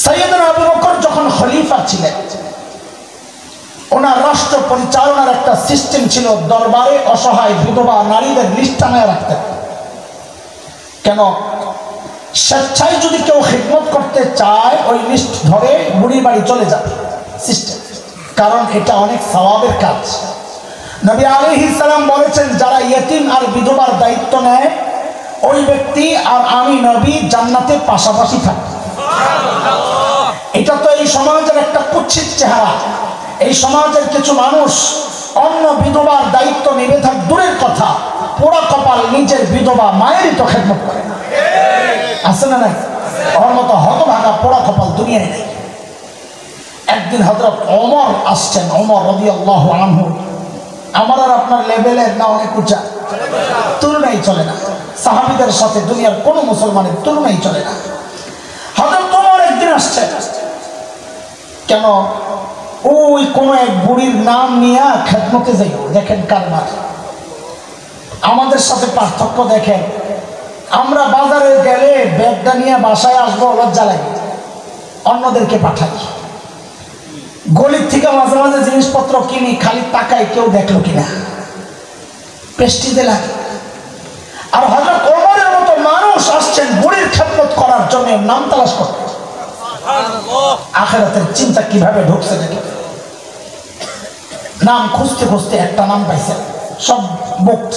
সাইয়েদনা আবু বকর যখন খলিফা ছিলেন, ওনার রাষ্ট্র পরিচালনার একটা সিস্টেম ছিল, দরবারে অসহায় বিধবা নারীদের লিস্ট টানায় রাখতেন। কেন? স্বেচ্ছায় যদি কেউ খিদমত করতে চায় ওই লিস্ট ধরে বুড়ির বাড়ি চলে যাবে সিস্টেম, কারণ এটা অনেক সওয়াবের কাজ। নবী আলাইহিস সালাম বলেছেন, যারা ইয়েতিম আর বিধবার দায়িত্ব নেয় ওই ব্যক্তি আর আমি নবী জান্নাতে পাশাপাশি থাকি। এটা তো এই সমাজের একটা কুৎসিত চেহারা। এই সমাজের কিছু মানুষ অন্য বিধবার দায়িত্ব নেবে থাক দূরের কথা, পোড়া কপাল নিজের বিধবা মায়েরই তো খেদমত করে না, আছে না নাই? ওর মতো হতভাগা পোড়া কপাল দুনিয়ায় নেই। একদিন হযরত ওমর আসছেন, ওমর রাদিয়াল্লাহু আনহু। আমার আর আপনার লেভেলের না অনেক উঁচা, তুলনাই চলে না। সাহাবীদের সাথে দুনিয়ার কোনো মুসলমানের তুলনাই চলে না। হযরত ওমর একদিন আসছেন, কেন? ওই কোন এক বুড়ির নাম নিয়ে খেদমতে যাই। দেখেন কারবার, আমাদের সাথে পার্থক্য দেখেন। আমরা বাজারে গেলে ব্যাগটা নিয়ে বাসায় আসবো লজ্জা লাগে, অন্যদেরকে পাঠাই। গলির থেকে মাঝে মাঝে জিনিসপত্র কিনি, খালি তাকাই কেউ দেখলো কিনা, প্রেস্টিজে লাগে। আর হযরত ওমরের মতো মানুষ আসছেন বুড়ির খেদমত করার জন্য, নাম তালাশ করতে। আখিরাতের চিন্তা কিভাবে ঢুকছে দেখে। নাম খুঁজতে খুঁজতে একটা নাম পাইছে, সব বুকড।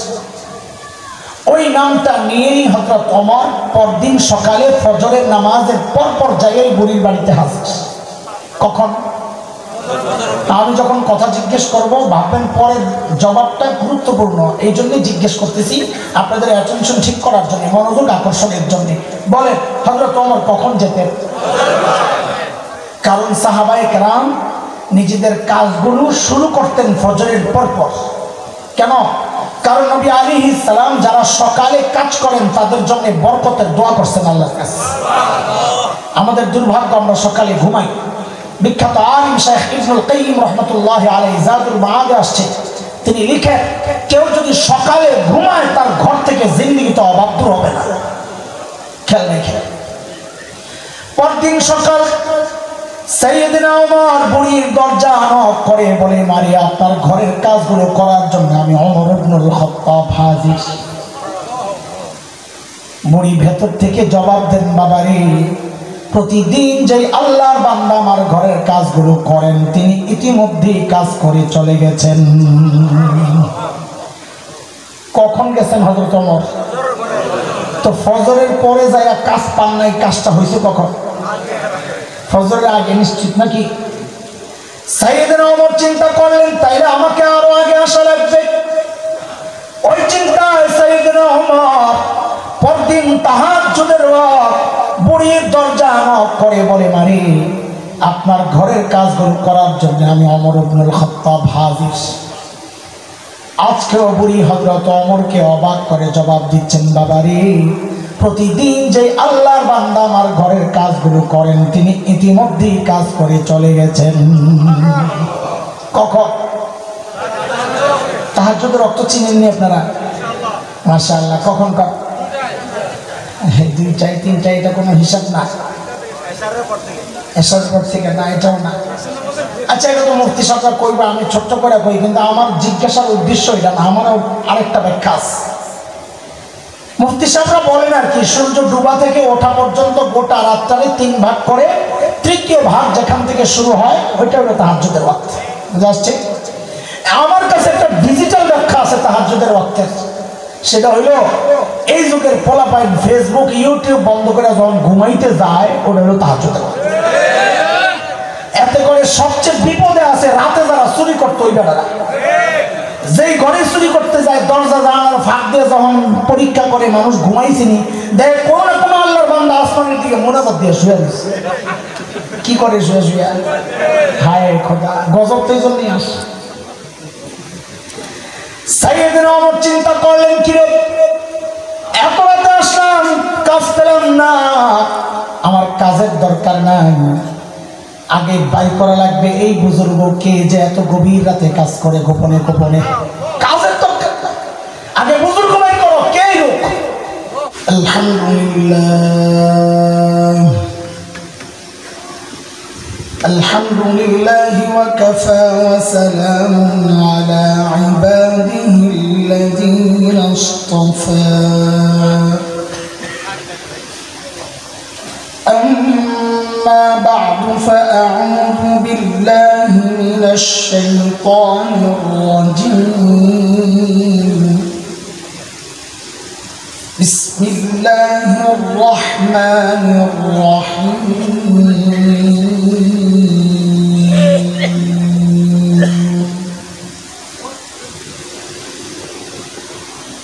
ওই নামটা নিয়েই হযরত ওমর পরদিন সকালে ফজরের নামাজের পর জায়গায় বুড়ির বাড়িতে হাজির। কখন? আমি যখন কথা জিজ্ঞেস করব ভাববেন পরের জবাবটা গুরুত্বপূর্ণ, এই জন্যই জিজ্ঞেস করতেছি, আপনাদের অ্যাটেনশন ঠিক করার জন্য, মনোযোগ আকর্ষণের জন্য। বলেন হযরত ওমর কখন যেতেন? কারণ সাহাবায়ে কেরাম নিজেদের কাজগুলো শুরু করতেন ফজরের পর। কেন? কারণ নবী আলাইহিস সালাম যারা সকালে কাজ করেন তাদের জন্য বরকতের দোয়া করছেন আল্লাহর কাছে। আমাদের দুর্ভাগ্য, আমরা সকালে ঘুমাই। বিখ্যাত আলিম শাইখ ইবনুল কাইয়িম রাহমাতুল্লাহি আলাইহি জাদুল মাআদে আসছে, তিনি লিখেন, কেউ যদি সকালে ঘুমায় তার ঘর থেকে জিন্দেগিতে অভাব দূর হবে না। খেয়াল রেখে পরদিন সকাল সাইয়েদনা ওমর বুড়ির দরজা নক করে বলে, মারিয়া আপনার ঘরের কাজগুলো করার জন্য আমি ওমর ইবনুল খাত্তাব হাজির। বুড়ি ভেতর থেকে জবাব দেন, বাবারে প্রতিদিন যে আল্লাহর বান্দা আমার ঘরের কাজগুলো করেন তিনি ইতিমধ্যেই কাজ করে চলে গেছেন। কখন গেছেন হযরত ওমর? তো ফজরের পরে যায় কাজ পান নাই, কাজটা হয়েছে কখন? ফজরের আগে নিশ্চিত নাকি? সাইয়েদনা ওমর চিন্তা করলেন, তাইলে আমাকে আরো আগে আসা লাগবে। ওই চিন্তায় সাইয়েদনা ওমর পরদিন তাহাজ্জুদের ওয়াক্ত বুড়ির দরজা নক করে বলে, মারি আপনার ঘরের কাজগুলো করার জন্য আমি ওমর ইবনুল খাত্তাব হাজির। আজকেও বুড়ি হযরত ওমরকে অবাক করে জবাব দিচ্ছেন, বাবারে প্রতিদিন যে আল্লাহর বান্দা আমার ঘরের কাজগুলো করেন তিনি ইতিমধ্যেই কাজ করে চলে গেছেন। কখন? তাহাজ্জুদের রক্ত চিনেননি আপনারা? মাশাআল্লাহ। কখন? 2টায় 3টায়, এটা কোনো হিসাব না। এসার পর থেকে না, এটাও না। আচ্ছা, এটা তো মুফতি সাহেবরা কইবা, আমি ছোট্ট করে কই, কিন্তু আমার জিজ্ঞাসার উদ্দেশ্য এটা না, আমারও আরেকটা ব্যাখ্যা আছে। মুফতি সাহেবরা বলেন আর কি, সূর্য ডুবা থেকে ওঠা পর্যন্ত গোটা রাতটারে 3 ভাগ করে, তৃতীয় ভাগ যেখান থেকে শুরু হয় ওইটা হলো তাহাজ্জুদের ওয়াক্ত। বুঝা আসছে? আমার কাছে একটা ডিজিটাল ব্যাখ্যা আছে তাহাজ্জুদের ওয়াক্তের, সেটা হইলো এই যুগের পোলাপাইন ফেসবুক ইউটিউব বন্ধ করে যখন ঘুমাইতে যায় ওটা হলো তাহাজ্জুদের ওয়াক্ত। এতে করে সবচেয়ে বিপদে আছে রাতে যারা চুরি করতে, ওই বেটারা যেই ঘরে চুরি করতে যায় দরজা জানালার ফাঁক দিয়ে যখন পরীক্ষা করে মানুষ ঘুমাইছিনি, দেখ কোনো না কোনো আল্লাহর বান্দা আসমানের দিকে মোনাজাত দিয়ে শুয়ে দিচ্ছে। কি করে শুয়ে শুয়ে? হায় খোদা, গজব তো এই জন্যই আসে। সাইয়েদনা ওমর চিন্তা করলেন, কিরে এত রাতে আসলাম কাজ পেলাম না, আমার কাজের দরকার নাই, আগে বাই করা লাগবে এই বুজুর্গকে যে এত গভীর রাতে কাজ করে গোপনে গোপনে। কাজের দরকার না, আগে বুজুর্গ বাই করো, কে লোক। আলহামদুলিল্লাহ الحمد لله وكفى وسلام على عباده الذين اصطفى أما بعد فأعوذ بالله من الشيطان الرجيم بسم الله الرحمن الرحيم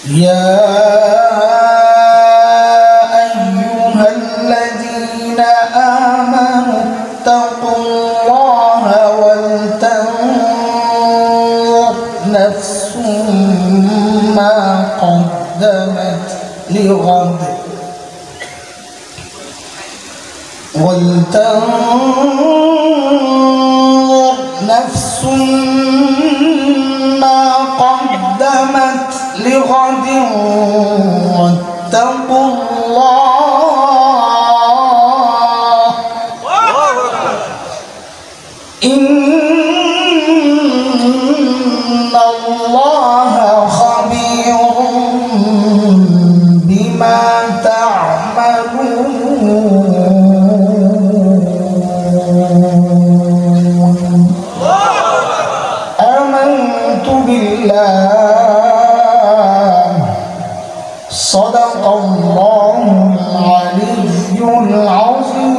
يا أيها الذين آمنوا اتقوا الله ولتنظر نفس ما قدمت لغد ولتنظر نفس ما قدمت لغد واتقوا الله إن الله خبير بما تعملون آمنت بالله صدق الله العلي العظيم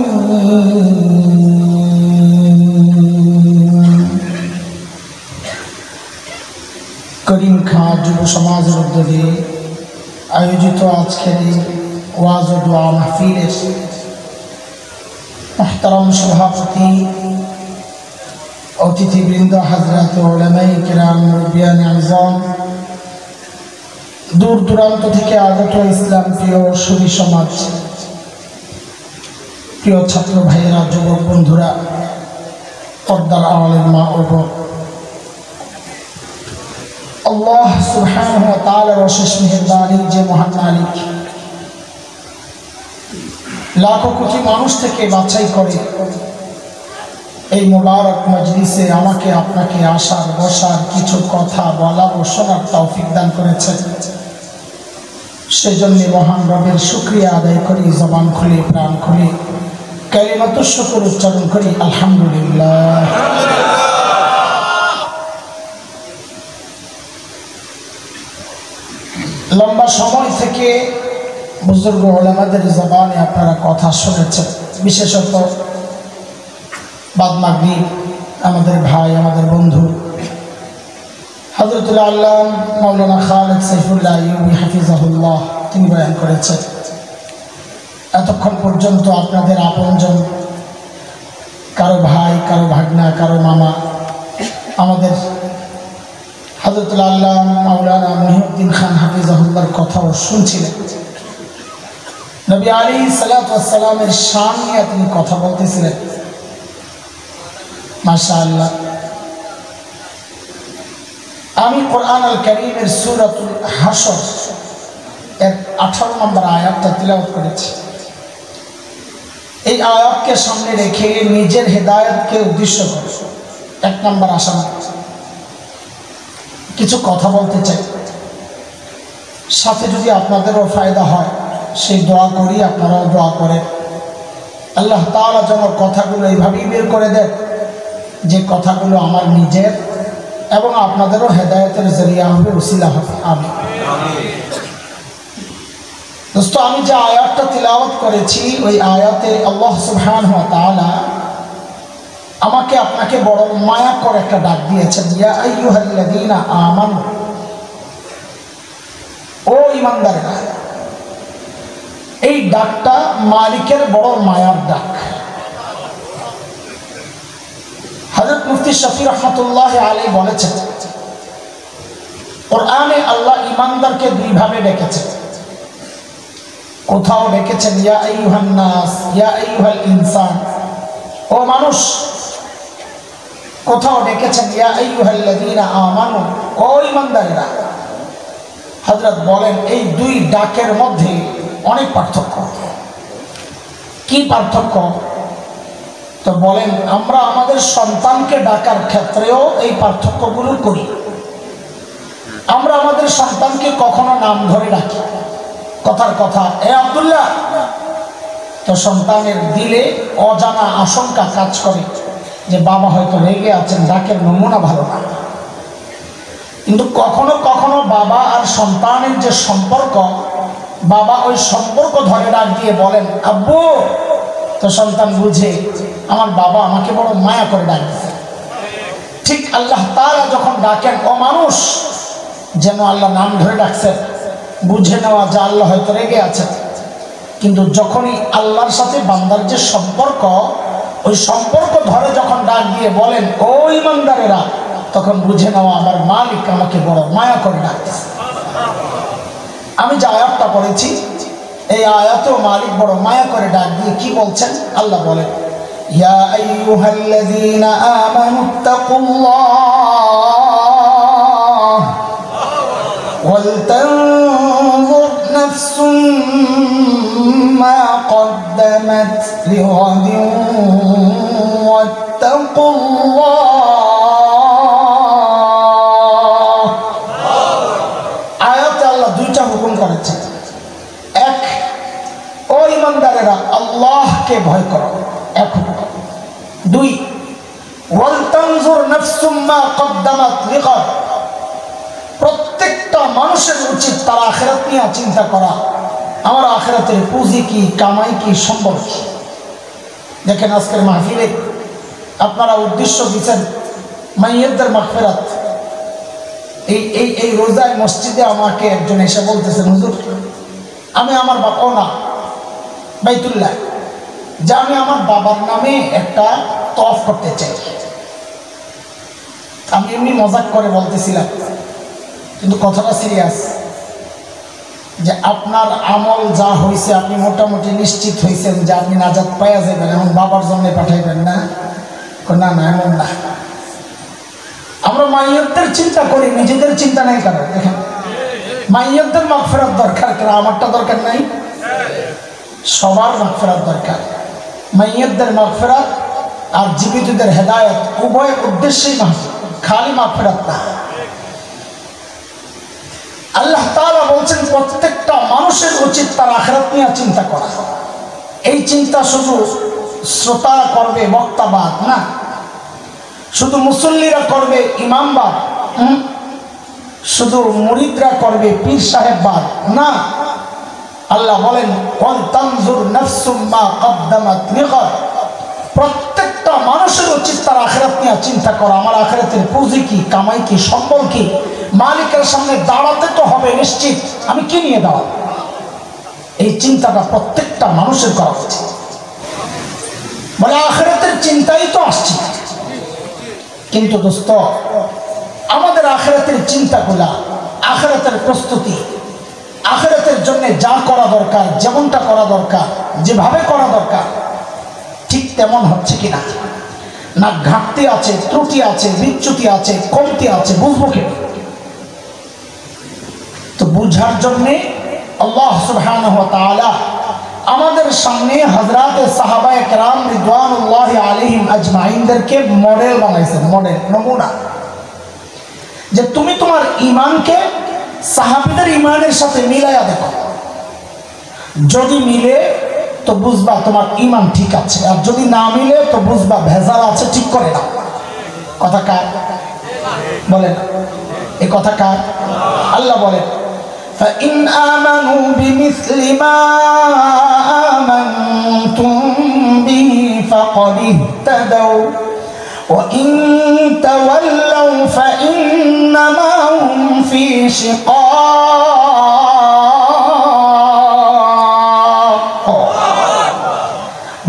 করিম খাঁ যুব সমাজের উদ্যোগে আয়োজিত আজকের এই ওয়াজ ও দোয়া মাহফিলের মুহতারাম সভাপতি অতিথিবৃন্দ হযরত উলামায়ে কিরাম মুরব্বিয়ানে আযম দূর দূরান্ত থেকে আগত ইসলাম প্রিয় সুধী সমাজ প্রিয় ছাত্র ভাইয়েরা যুবক বন্ধুরা পর্দার আড়ালের মা ও বোন আল্লাহ সুবহানাহু ওয়া তাআলার অশেষ মেহেরবানি যে মহান মালিক লাখো কোটি মানুষ থেকে বাছাই করে এই মোবারক মজলিসে আমাকে আপনাকে আসার বসার কিছু কথা বলার ও শোনার তৌফিক দান করেছেন সেজন্য মহান রবের শুকরিয়া আদায় করি জবান খুলে প্রাণ খুলে কালিমাতুশ শুকর উচ্চারণ করি আলহামদুলিল্লাহ লম্বা সময় থেকে বুজুর্গ উলামাদের জবানে আপনারা কথা শুনেছেন বিশেষত বাদ মাগরিব আমাদের ভাই আমাদের বন্ধু হযরতুল আল্লাম মাওলানা খালেদ সাইফুল্লাহ আইয়ুবী হাফিজাহুল্লাহ তিনি বয়ান করেছেন এতক্ষণ পর্যন্ত আপনাদের আপনজন কারো ভাই কারো ভাগনা কারো মামা আমাদের হযরতুল আল্লাম মাওলানা মুহিউদ্দিন খান হাফিজাহুল্লাহর কথাও শুনছিলেন নবী আলাইহিস সালাতু ওয়াস সালামের শান নিয়ে তিনি কথা বলতেছিলেন মাশাআল্লাহ আমি কোরআন আল কারীমের সূরাতুল হাশর এর 18 নম্বর আয়াতটা তিলাওয়াত করেছি এই আয়াতকে সামনে রেখে নিজের হেদায়েতকে উদ্দেশ্য করে এক নম্বর আসাম কিছু কথা বলতে চাই সাথে যদি আপনাদেরও ফায়দা হয় সেই দোয়া করি আপনারাও দোয়া করেন আল্লাহ তাআলা যেন কথাগুলো এইভাবেই বের করে দেন যে কথাগুলো আমার নিজের এবং আপনাদেরও হেদায়েতের জরিয়া হবে উসিলা হবে আমিন দোস্ত আমি যে আয়াতটা তিলাওয়াত করেছি ওই আয়াতে আল্লাহ সুবহানাহু ওয়া তাআলা আমাকে আপনাকে বড় মায়া করে একটা ডাক দিয়েছেন ইয়া আইয়ুহাল্লাযীনা আমানু ও ঈমানদাররা এই ডাকটা মালিকের বড় মায়ার ডাক হযরত মুফতি শফি রহমাতুল্লাহ আলাইহি বলেছেন কোরআনে আল্লাহ ঈমানদারকে দুই ভাবে ডেকেছেন কোথাও ডেকেছেন ইয়া আইয়ুহান নাস ইয়া আইয়ুহাল ইনসান ও মানুষ কোথাও ডেকেছেন ইয়া আইয়ুহাল্লাযীনা আমানু ও ঈমানদাররা হযরত বলেন এই দুই ডাকের মধ্যে অনেক পার্থক্য কি পার্থক্য তো বলেন, আমরা আমাদের সন্তানকে ডাকার ক্ষেত্রেও এই পার্থক্যগুলো করি। আমরা আমাদের সন্তানকে কখনো নাম ধরে ডাকি, কথার কথা, এ আব্দুল্লাহ। তো সন্তানের দিলে অজানা আশঙ্কা কাজ করে যে বাবা হয়তো রেগে আছেন, ডাকের নমুনা ভালো না। কিন্তু কখনো কখনো বাবা আর সন্তানের যে সম্পর্ক, বাবা ওই সম্পর্ক ধরে ডাক দিয়ে বলেন আব্বু, তো সন্তান বুঝে আমার বাবা আমাকে বড় মায়া করে ডাক দিচ্ছে। ঠিক আল্লাহ তাআলা যখন ডাকেন ও মানুষ, যেন আল্লাহ নাম ধরে ডাকছেন, বুঝে নেওয়া যে আল্লাহ হয়তো রেগে আছেন। কিন্তু যখনই আল্লাহর সাথে বান্দার যে সম্পর্ক, ওই সম্পর্ক ধরে যখন ডাক দিয়ে বলেন ও ইমানদারেরা, তখন বুঝে নেওয়া আমার মালিক আমাকে বড় মায়া করে ডাকতেছে। আমি যে আয়াতটা পড়েছি, এই আয়াতেও মালিক বড় মায়া করে ডাক দিয়ে কি বলছেন? আল্লাহ বলেন, ইয়া আইয়ুহাল্লাযীনা আমানুত্তাকুল্লাহ ওয়ালতানজুর নাফসুম মা কদ্দামাত লিগাদিন ওয়াত্তাকুল্লাহ। আয়াতে আল্লাহ দুইটা হুকুম করেছেন। এক, ও ইমানদারেরা আল্লাহকে ভয় করো, এক হুকুম। দুই, ওয়ালতানজুর নাফসুম মা কদ্দামাত লিগাদ। প্রত্যেকটা মানুষের উচিত তার আখিরাত নিয়ে চিন্তা করা, আমার আখিরাতের পুঁজি কি, কামাই কি, সম্পদ কি। দেখেন আজকের মাহফিলে আপনারা উদ্দেশ্য দিচ্ছেন মাইয়্যিতদের মাগফিরাত। এই রোজায় মসজিদে আমাকে একজন এসে বলতেছেন, হুজুর আমি আমার বাবা না বাইতুল্লাহ, যে আমি আমার বাবার নামে একটা তওয়াফ করতে চাই। আমি এমনি মজাক করে বলতেছিলাম, কিন্তু কথাটা সিরিয়াস, যে আপনার আমল যা হয়েছে আপনি মোটামুটি নিশ্চিত হয়েছেন যে আপনি নাজাত পাইয়া যাবেন, এমন বাবার জন্য পাঠাইবেন না? না না, এমন না। আমরা মাইয়্যিতদের চিন্তা করি, নিজেদের চিন্তা নেই কারণ। দেখেন মাইয়্যিতদের মাগফিরাত দরকার, কেন আমারটা দরকার নাই? সবার মাগফিরাত দরকার। মাইয়্যিতদের মাগফিরাত আর জীবিতদের হেদায়েত উভয় উদ্দেশ্যেই মাহফিল, খালি মাগফিরাত না। আল্লাহ তাআলা বলছেন প্রত্যেকটা মানুষের উচিত তার আখিরাত নিয়ে চিন্তা করা। এই চিন্তা শুধু শ্রোতা করবে বক্তাবাদ না, শুধু মুসল্লিরা করবে ইমামবাদ, শুধু মুরিদরা করবে পীর সাহেববাদ না। আল্লাহ বলেন ওয়াল তানজুর নাফসুম মা কদ্দামাত লিগাদ। প্রত্যেকটা মানুষের উচিত তার আখিরাত নিয়ে চিন্তা করা, আমার আখিরাতের পুঁজি কি, কামাই কি, সম্বল কি। মালিকের সামনে দাঁড়াতে তো হবে নিশ্চিত, আমি কি নিয়ে দাঁড়াবো, এই চিন্তাটা প্রত্যেকটা মানুষের করা উচিত। বলে আখিরাতের চিন্তাই তো আসছে, কিন্তু দোস্ত আমাদের আখিরাতের চিন্তাগুলা, আখিরাতের প্রস্তুতি, আখিরাতের জন্য যা করা দরকার, যেমনটা করা দরকার, যেভাবে করা দরকার, ঠিক তেমন হচ্ছে কিনা, না ঘাটতি আছে, ত্রুটি আছে, বিচ্যুতি আছে, কমতি আছে, বুঝবো কেন? তো বুঝার জন্যে আল্লাহ সুবহানাহু ওয়া তাআলা আমাদের সামনে হযরতে সাহাবায়ে কেরাম রিদওয়ানুল্লাহি আলাইহিম আজমাইনদেরকে মডেল বানাইছেন, মডেল, নমুনা, যে তুমি তোমার ঈমানকে সাহাবীদের ঈমানের সাথে মিলাইয়া দেখো। যদি মিলে তো বুঝবা তোমার ঈমান ঠিক আছে, আর যদি না মিলে তো বুঝবা ভেজাল আছে, ঠিক করে নাও। কথা কার বলেন? এই কথা কার? আল্লাহ বলেন فَإِنْ آمَنُوا بِمِثْلِ مَا آمَنْتُمْ بِهِ فَقَدِ اهْتَدَوْا وَإِنْ تَوَلَّوْا فَإِنَّمَا هُمْ فِي شِقَاقٍ।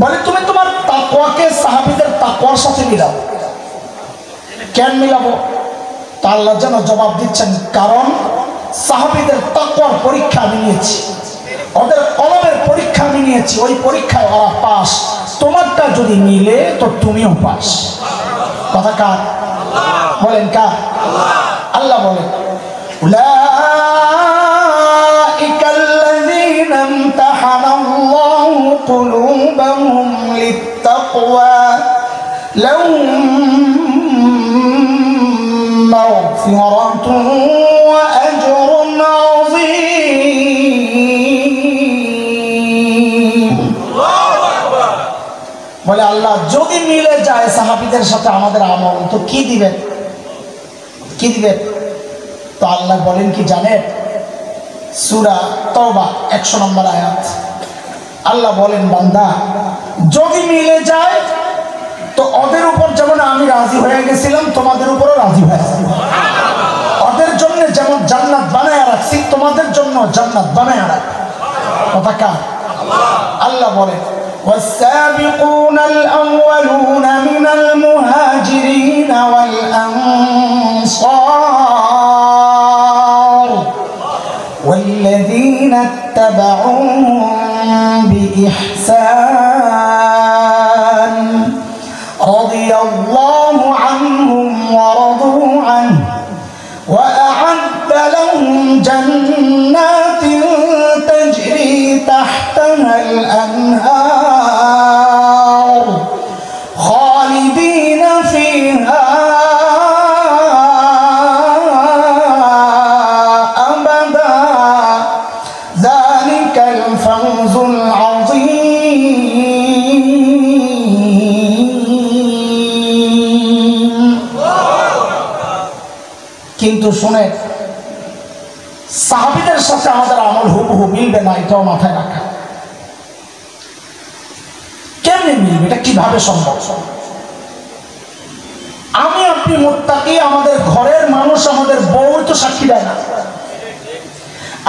বলে তুমি তোমার তাকওয়াকে সাহাবীদের তাকওয়ার সাথে মিলাও। কেন মিলাবো? তা আল্লাহ যেন জবাব দিচ্ছেন, কারণ সাহাবীদের তাকওয়ার পরীক্ষা আমি নিয়েছি, ওদের কলবের পরীক্ষা আমি নিয়েছি, ওই পরীক্ষায় ওরা পাস। তোমারটা যদি মিলে তো তুমিও পাস। কথা কার বলেন? কার? আল্লাহ বলেন উলাইকাল্লাযীনা ইমতাহানাল্লাহু কুলুবাহুম التقوى لهم مغفرة وأجر عظيم বলে আল্লাহ যদি মিলে যায় সাহাবীদের সাথে আমাদের আমল তো কি দিবেন তো আল্লাহ বলেন কি জানেন সূরা তওবা 100 নম্বর আয়াত আল্লাহ বলেন বান্দা যদি মিলে যায় তো ওদের উপর যেমন আমি রাজি হয়ে গেছিলাম তোমাদের উপরও রাজি হয়ে যাবে ওদের জন্য যেমন জান্নাত বানায় রাখছি তোমাদের জন্য জান্নাত বানায় রাখ কথা কার আল্লাহ বলেন والسابقون الأولون من المهاجرين والأنصار والذين اتبعوهم بإحسان رضي الله عنهم ورضوا عنه وأعد لهم جنات تجري تحتها الأنهار خالدين فيها أبدا ذلك الفوز العظيم কিন্তু শুনে সাহাবীদের সাথে আমাদের আমল হুবহু মিলবে না এটাও মাথায় রাখা কেমনে মিলবে এটা কিভাবে সম্ভব আমি আপনি মুত্তাকি আমাদের ঘরের মানুষ আমাদের বউ তো সাক্ষী দেয় না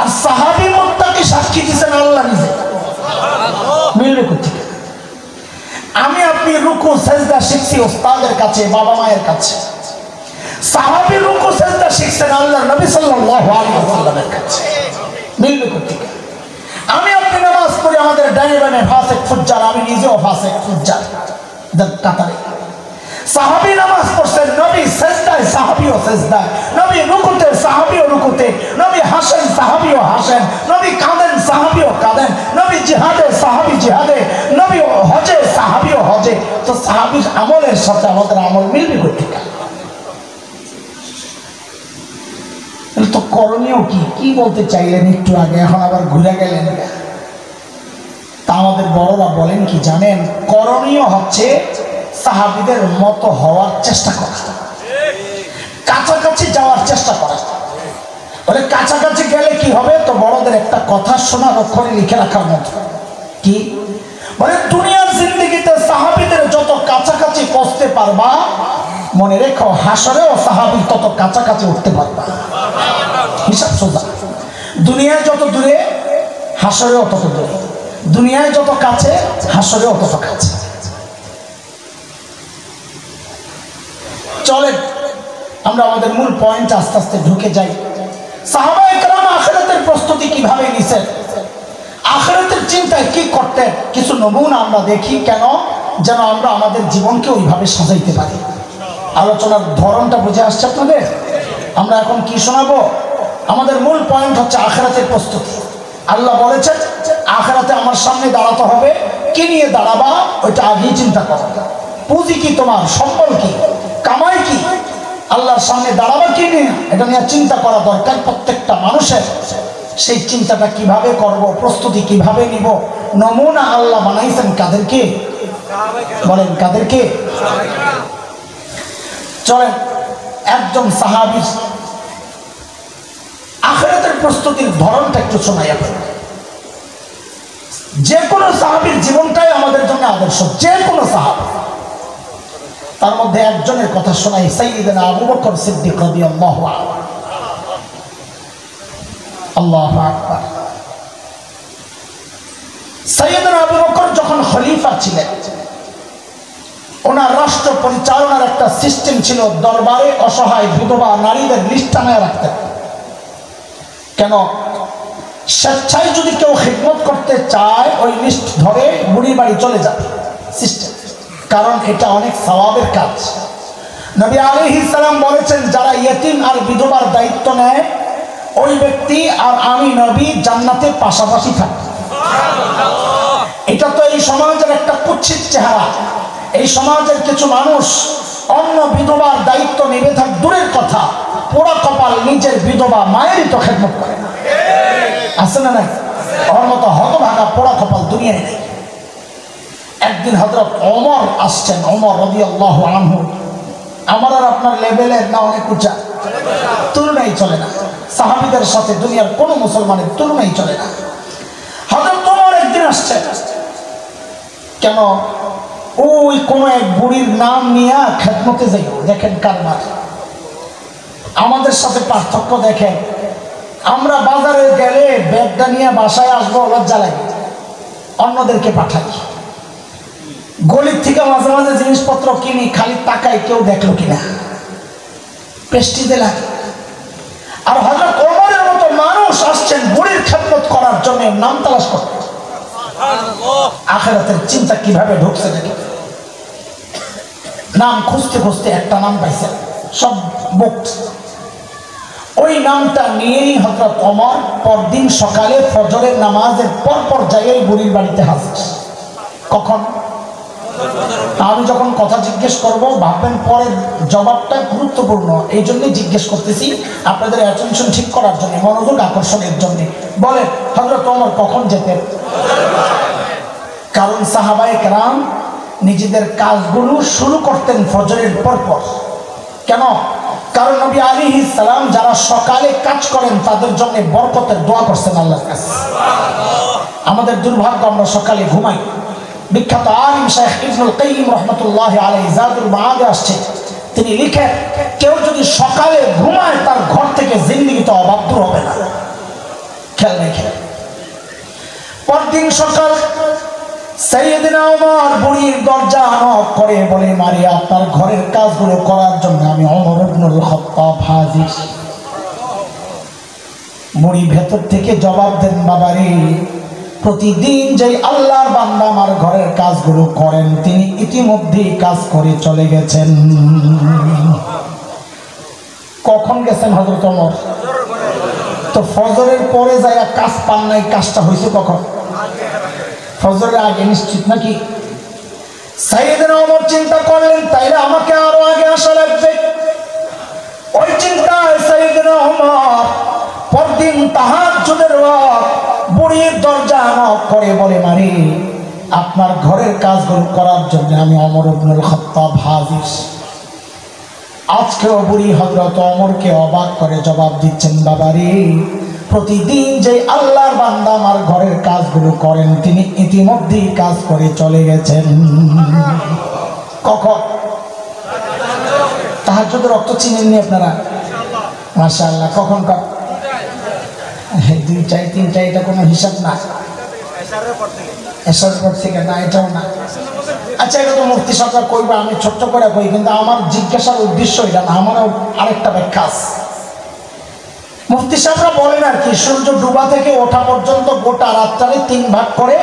আর সাহাবী মুত্তাকি সাক্ষী দিয়েছেন আল্লাহ নিজে মিলবে কোথায় আমি আপনি রুকু সেজদা শিখছি ওস্তাদের কাছে বাবা মায়ের কাছে সাহাবী রুকু সেজদা শিখছেন আল্লাহর নবী সাল্লাল্লাহু আলাইহি ওয়াসাল্লামের কাছে মিলবে কোথায় আমি আপনি নামাজ পড়ি আমাদের ডাইনে বামে ফাসিক ফুজ্জার আমি নিজেও ফাসিক ফুজ্জার কাতারে সাহাবী নামাজ পড়ছেন নবী সেজদায় সাহাবীও সেজদায় নবী রুকুতে সাহাবীও রুকুতে নবী হাসেন সাহাবীও হাসেন নবী কাঁদেন সাহাবীও কাঁদেন নবী জিহাদে সাহাবী জিহাদে নবী হজে সাহাবীও হজে তো সাহাবীর আমলের সাথে আমাদের আমল মিলবে কোথায় তো করণীয় কি বলতে চাইলেন একটু আগে এখন আবার ঘুরে গেলেন তা আমাদের বড়রা বলেন কি জানেন করণীয় হচ্ছে সাহাবীদের মতো হওয়ার চেষ্টা করা কাছাকাছি যাওয়ার চেষ্টা করা বলে কাছাকাছি গেলে কি হবে তো বড়দের একটা কথা শোনার অক্ষরে লিখে রাখার মতো কি বলে দুনিয়ার জিন্দেগিতে সাহাবীদের যত কাছাকাছি পৌঁছতে পারবা মনে রেখো হাসরেও সাহাবীর তত কাছাকাছি উঠতে পারবা হিসাব সোজা দুনিয়ায় যত দূরে হাসরেও তত দূরে দুনিয়ায় যত কাছে হাসরেও তত কাছে চলেন আমরা আমাদের মূল পয়েন্ট আস্তে আস্তে ঢুকে যাই সাহাবায়ে কেরাম আখিরাতের প্রস্তুতি কিভাবে নিছেন আখিরাতের চিন্তায় কি করতেন কিছু নমুনা আমরা দেখি কেন যেন আমরা আমাদের জীবনকে ওইভাবে সাজাইতে পারি আলোচনার ধরনটা বুঝে আসছে আপনাদের আমরা এখন কি শোনাবো আমাদের মূল পয়েন্ট হচ্ছে আখিরাতের প্রস্তুতি আল্লাহ বলেছেন আখিরাতে আমার সামনে দাঁড়াতে হবে কি নিয়ে দাঁড়াবা ওইটা আগেই চিন্তা করো পুঁজি কি তোমার সম্বল কি কামাই কি আল্লাহর সামনে দাঁড়াবা কি নিয়ে এটা নিয়ে চিন্তা করা দরকার প্রত্যেকটা মানুষের সেই চিন্তাটা কিভাবে করব প্রস্তুতি কিভাবে নিব নমুনা আল্লাহ বানাইছেন কাদেরকে বলেন কাদেরকে চলেন একজন সাহাবীর আখিরাতের প্রস্তুতির ধরনটা একটু শোনাই আপনাদের যে কোনো সাহাবীর জীবনটাই আমাদের জন্য আদর্শ যে কোনো সাহাবী তার মধ্যে একজনের কথা শোনাই সাইয়্যিদনা আবু বকর সিদ্দিক রাদিয়াল্লাহু আনহু আল্লাহু আকবার সাইয়্যিদনা আবু বকর যখন খলিফা ছিলেন ওনার রাষ্ট্র পরিচালনার একটা সিস্টেম ছিল দরবারে অসহায় বিধবা নারীদের লিস্ট টানায় রাখতেন কেন স্বেচ্ছায় যদি কেউ খিদমত করতে চায় ওই লিস্ট ধরে বুড়ির বাড়ি চলে যাবে সিস্টেম কারণ এটা অনেক সওয়াবের কাজ নবী আলাইহিস সালাম বলেছেন যারা ইয়েতিম আর বিধবার দায়িত্ব নেয় ওই ব্যক্তি আর আমি নবী জান্নাতে পাশাপাশি থাকব এটা তো এই সমাজের একটা কুৎসিত চেহারা। এই সমাজের কিছু মানুষ অন্য বিধবার দায়িত্ব নেবে থাক দূরের কথা, পোড়া কপাল নিজের বিধবা মায়েরই তো খেদমত করে না। আছে না নাই? ওর মতো হতভাগা পোড়া কপাল দুনিয়ায় নেই। একদিন হযরত ওমর আসছেন, ওমর রাদিয়াল্লাহু আনহু। আমার আর আপনার লেভেলের না অনেক উঁচা, তুলনাই চলে না। সাহাবীদের সাথে দুনিয়ার কোনো মুসলমানের তুলনাই চলে না। হযরত ওমর একদিন আসছেন, কেন? ওই কোন এক বুড়ির নাম নিয়ে খেদমতে যাই। দেখেন কারবার, আমাদের সাথে পার্থক্য দেখেন। আমরা বাজারে গেলে ব্যাগটা নিয়ে বাসায় আসবো, লজ্জা লাগে, অন্যদেরকে পাঠাই। গলির থেকে মাঝে মাঝে জিনিসপত্র কিনি, খালি তাকাই কেউ দেখলো কিনা, প্রেস্টিজে লাগে। আর হযরত ওমরের মতো মানুষ আসছেন বুড়ির খেদমত করার জন্য, নাম তালাশ করতে। আখিরাতের চিন্তা কিভাবে ঢুকছে দেখে। নাম খুঁজতে খুঁজতে একটা নাম পাইছেন, সব বুকড। ওই নামটা নিয়েই হযরত ওমর পরদিন সকালে ফজরের নামাজের পরপর জায়গায় বুড়ির বাড়িতে হাজির। কখন? আমি যখন কথা জিজ্ঞেস করব ভাববেন পরের জবাবটা গুরুত্বপূর্ণ, এই জন্যই জিজ্ঞেস করতেছি, আপনাদের অ্যাটেনশন ঠিক করার জন্য, মনোযোগ আকর্ষণের জন্য। বলেন হযরত ওমর কখন যেতেন? কারণ সাহাবায়ে কেরাম নিজেদের কাজগুলো শুরু করতেন ফজরের পরপর। কেন? কারণ নবী আলাইহিস সালাম যারা সকালে কাজ করেন তাদের জন্য বরকতের দোয়া করছেন আল্লাহর কাছে। আমাদের দুর্ভাগ্য, আমরা সকালে ঘুমাই। বিখ্যাত আলিম শাইখ ইবনুল কাইয়িম রাহমাতুল্লাহি আলাইহি জাদুল মাআদে আসছে, তিনি লিখেন কেউ যদি সকালে ঘুমায় তার ঘর থেকে জিন্দেগিতে অভাব দূর হবে না। খেয়াল রেখে পরদিন সকাল সাইয়েদনা ওমর বুড়ির দরজা নক করে বলে, মারি আপনার ঘরের কাজগুলো করার জন্য আমি ওমর ইবনুল খাত্তাব হাজির। বুড়ি ভেতর থেকে জবাব দেন, বাবারে প্রতিদিন যে আল্লাহর বান্দা আমার ঘরের কাজগুলো করেন তিনি ইতিমধ্যেই কাজ করে চলে গেছেন। কখন গেছেন হযরত ওমর? তো ফজরের পরে যায় কাজ পান নাই, কাজটা হয়েছে কখন? ফজরের আগে নিশ্চিত নাকি? সাইয়েদনা ওমর চিন্তা করলেন তাইলে আমাকে আরো আগে আসা লাগবে। ওই চিন্তায় সাইয়েদনা ওমর পরদিন তাহাজ্জুদের ওয়াক্ত বুড়ির দরজা নক করে বলে, মারি আপনার ঘরের কাজগুলো করার জন্য আমি ওমর ইবনুল খাত্তাব হাজির। আজকেও বুড়ি হযরত ওমরকে অবাক করে জবাব দিচ্ছেন, বাবারে প্রতিদিন যে আল্লাহর বান্দা আমার ঘরের কাজগুলো করেন তিনি ইতিমধ্যেই কাজ করে চলে গেছেন। কখন? তাহাজ্জুদের রক্ত চিনেননি আপনারা? মাশাআল্লাহ। কখন? দুইটায় তিনটায়, এটা কোনো হিসাব না। এসবের পর থেকে না, এটাও না। আচ্ছা এটা তো মুফতি সরকার কইবা, আমি ছোট্ট করে কই, কিন্তু আমার জিজ্ঞাসার উদ্দেশ্য এটা না, আমারও আরেকটা ব্যাখ্যা আছে। মুফতি সাহেবরা বলেন আর কি, সূর্য ডুবা থেকে ওঠা পর্যন্ত গোটা রাতটারে 3 ভাগ করে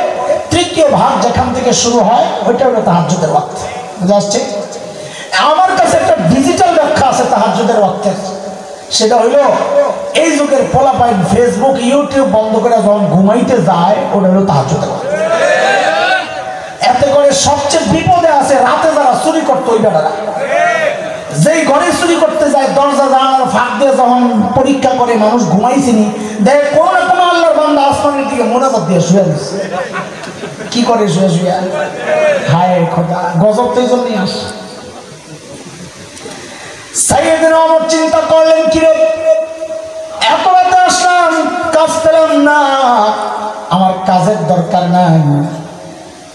তৃতীয় ভাগ যেখান থেকে শুরু হয় ওইটা হলো তাহাজ্জুদের ওয়াক্ত। বুঝা আসছে? আমার কাছে একটা ডিজিটাল ব্যাখ্যা আছে তাহাজ্জুদের ওয়াক্তের, সেটা হইলো এই যুগের পোলাপাইন ফেসবুক ইউটিউব বন্ধ করে যখন ঘুমাইতে যায় ওটা হলো তাহাজ্জুদের ওয়াক্ত। এতে করে সবচেয়ে বিপদে আছে রাতে যারা চুরি করতো, ওই বেটারা যেই ঘরে চুরি করতে যায় দরজা জানালার ফাঁক দিয়ে যখন পরীক্ষা করে মানুষ ঘুমাইছিনি, দেখ কোনো না কোনো আল্লাহর বান্দা আসমানের দিকে মোনাজাত দিয়ে শুয়ে দিচ্ছে। কি করে শুয়ে শুয়ে? হায় খোদা, গজব তো এই জন্যই আসে। সাইয়েদনা ওমর চিন্তা করলেন, কিরে এত রাতে আসলাম কাজ পেলাম না, আমার কাজের দরকার নাই,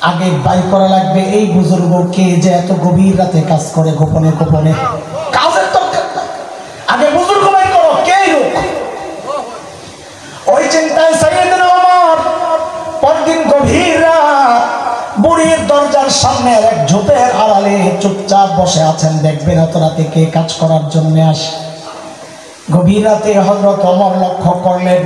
আগে বাই করা লাগবে এই বুজুর্গকে যে এত গভীর রাতে কাজ করে গোপনে গোপনে। কাজের দরকার না, আগে বুজুর্গ বাই করো, কে হোক। ওই চিন্তায় সাইয়েদনা ওমর পরদিন গভীর রাত বুড়ির দরজার সামনে এক ঝোপের আড়ালে চুপচাপ বসে আছেন, দেখবেন এত রাতে কে কাজ করার জন্য আসে। গভীর রাতে হযরত ওমর লক্ষ্য করলেন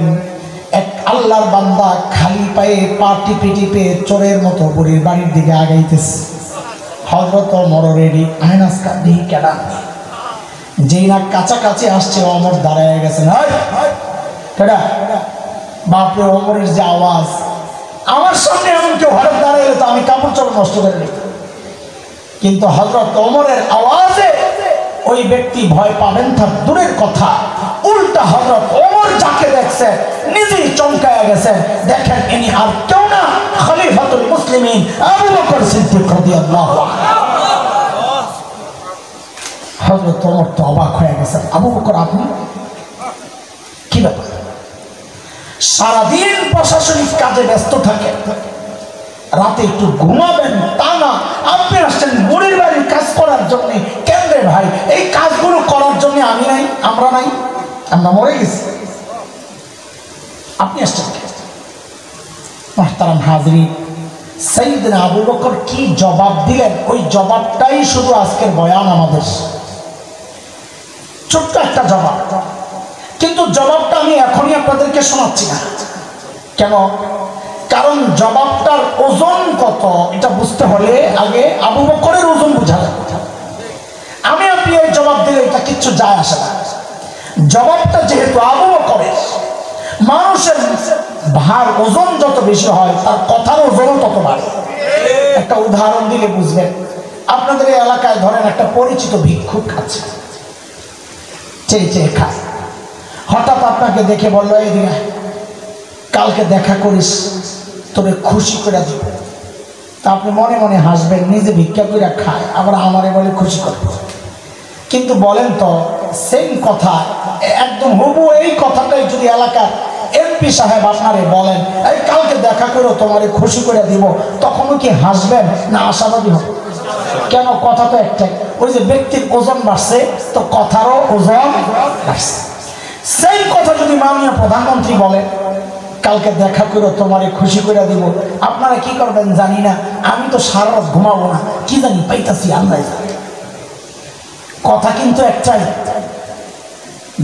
এক আল্লাহর বান্দা খালি পায়ে পা টিপে টিপে চোরের মতো বুড়ির বাড়ির দিকে আগাইতেছে। হযরত ওমর রেডি, আয়নাস্কা দিই কেডা। যেই না কাছাকাছি আসছে ওমর দাঁড়ায় গেছেন। কেডা? বাপরে, ওমরের যে আওয়াজ, আমার সামনে এমন কেউ হঠাৎ দাঁড়াইলে তো আমি কাপড় চোপড় নষ্ট করে নিই, কিন্তু হযরত ওমরের আওয়াজে ওই ব্যক্তি ভয় পাবেন তার দূরের কথা, উল্টা হযরত ওমর যাকে দেখছেন নিজেই চমকায়া গেছেন। দেখেন ইনি আর কেউ না, খলিফাতুল মুসলিমিন আবু বকর সিদ্দিক রাদিয়াল্লাহু আনহু। হযরত ওমর তো অবাক হয়ে গেছেন, আবু বকর আপনি? কি ব্যাপার? সারাদিন প্রশাসনিক কাজে ব্যস্ত থাকেন, রাতে একটু ঘুমাবেন তা না, আপনি আসছেন বুড়ির বাড়ির কাজ করার জন্য। কেন রে ভাই, এই কাজগুলো করার জন্য আমি নাই, আমরা নাই, আমরা মরে গেছি, আপনি আসছেন? মুহতারাম হাজরিন, সাইয়েদনা আবু বকর কি জবাব দিলেন, ওই জবাবটাই শুধু আজকের বয়ান আমাদের। ছোট্ট একটা জবাব, কিন্তু জবাবটা আমি এখনই আপনাদেরকে শোনাচ্ছি না। কেন? কারণ জবাবটার ওজন কত এটা বুঝতে হলে আগে আবু বকরের ওজন বোঝা যাবে। আমি আপনি এই জবাব দিলে এটা কিচ্ছু যায় আসে না। জবাবটা যেহেতু আবু বকরের, মানুষের ভার ওজন যত বেশি হয় তার কথার ওজনও তত বাড়ে। একটা উদাহরণ দিলে বুঝবেন। আপনাদের এই এলাকায় ধরেন একটা পরিচিত ভিক্ষুক আছে, চেয়ে চেয়ে খায়, হঠাৎ আপনাকে দেখে বললো এই দিন কালকে দেখা করিস, তোরে খুশি করে দিব। তা আপনি মনে মনে হাসবেন, নিজে ভিক্ষা করে খায় আবার আমারে বলে খুশি করবে। কিন্তু বলেন তো, সেম কথা একদম হুবহু এই কথাটাই যদি এলাকার এমপি সাহেব আপনারে বলেন এই কালকে দেখা করো তোমারে খুশি করে দিব, তখনও কি হাসবেন না আশাবাদী হবে? কেন? কথা তো একটাই, ওই যে ব্যক্তির ওজন বাড়ছে তো কথারও ওজন বাড়ছে। সেই কথা যদি মাননীয় প্রধানমন্ত্রী বলেন কালকে দেখা করো তোমারে খুশি করে দিব, আপনারা কি করবেন জানি না, আমি তো সারা রাত ঘুমাবো না, কি জানি পাইতাছি আল্লাহ জানে। কথা কিন্তু একটাই,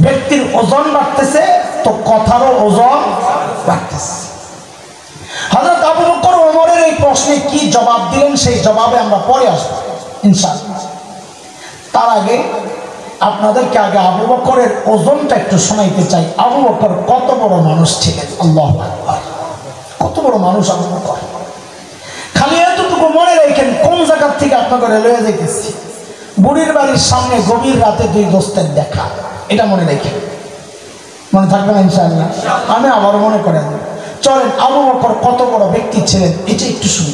ব্যক্তির ওজন বাড়তেছে তো কথারও ওজন বাড়তেছে। হযরত আবু বকর ওমরের এই প্রশ্নে কি জবাব দিলেন সেই জবাবে আমরা পরে আসবো ইনশাআল্লাহ। তার আগে আপনাদেরকে আগে আবু বকরের ওজনটা একটু শোনাইতে চাই। আবু বকর কত বড় মানুষ ছিলেন, আল্লাহু আকবার, কত বড় মানুষ আবু বকর। খালি এতটুকু মনে রাখেন, কোন জায়গা থেকে আপনাকে লয়ে যাইতেছি, বুড়ির বাড়ির সামনে গভীর রাতে দুই দোস্তের দেখা, এটা মনে রাখেন। মনে থাকবে না ইনশাআল্লাহ? আমি আবার মনে করে দেব। চলেন আবু বকর কত বড় ব্যক্তি ছিলেন এটা একটু শুনি,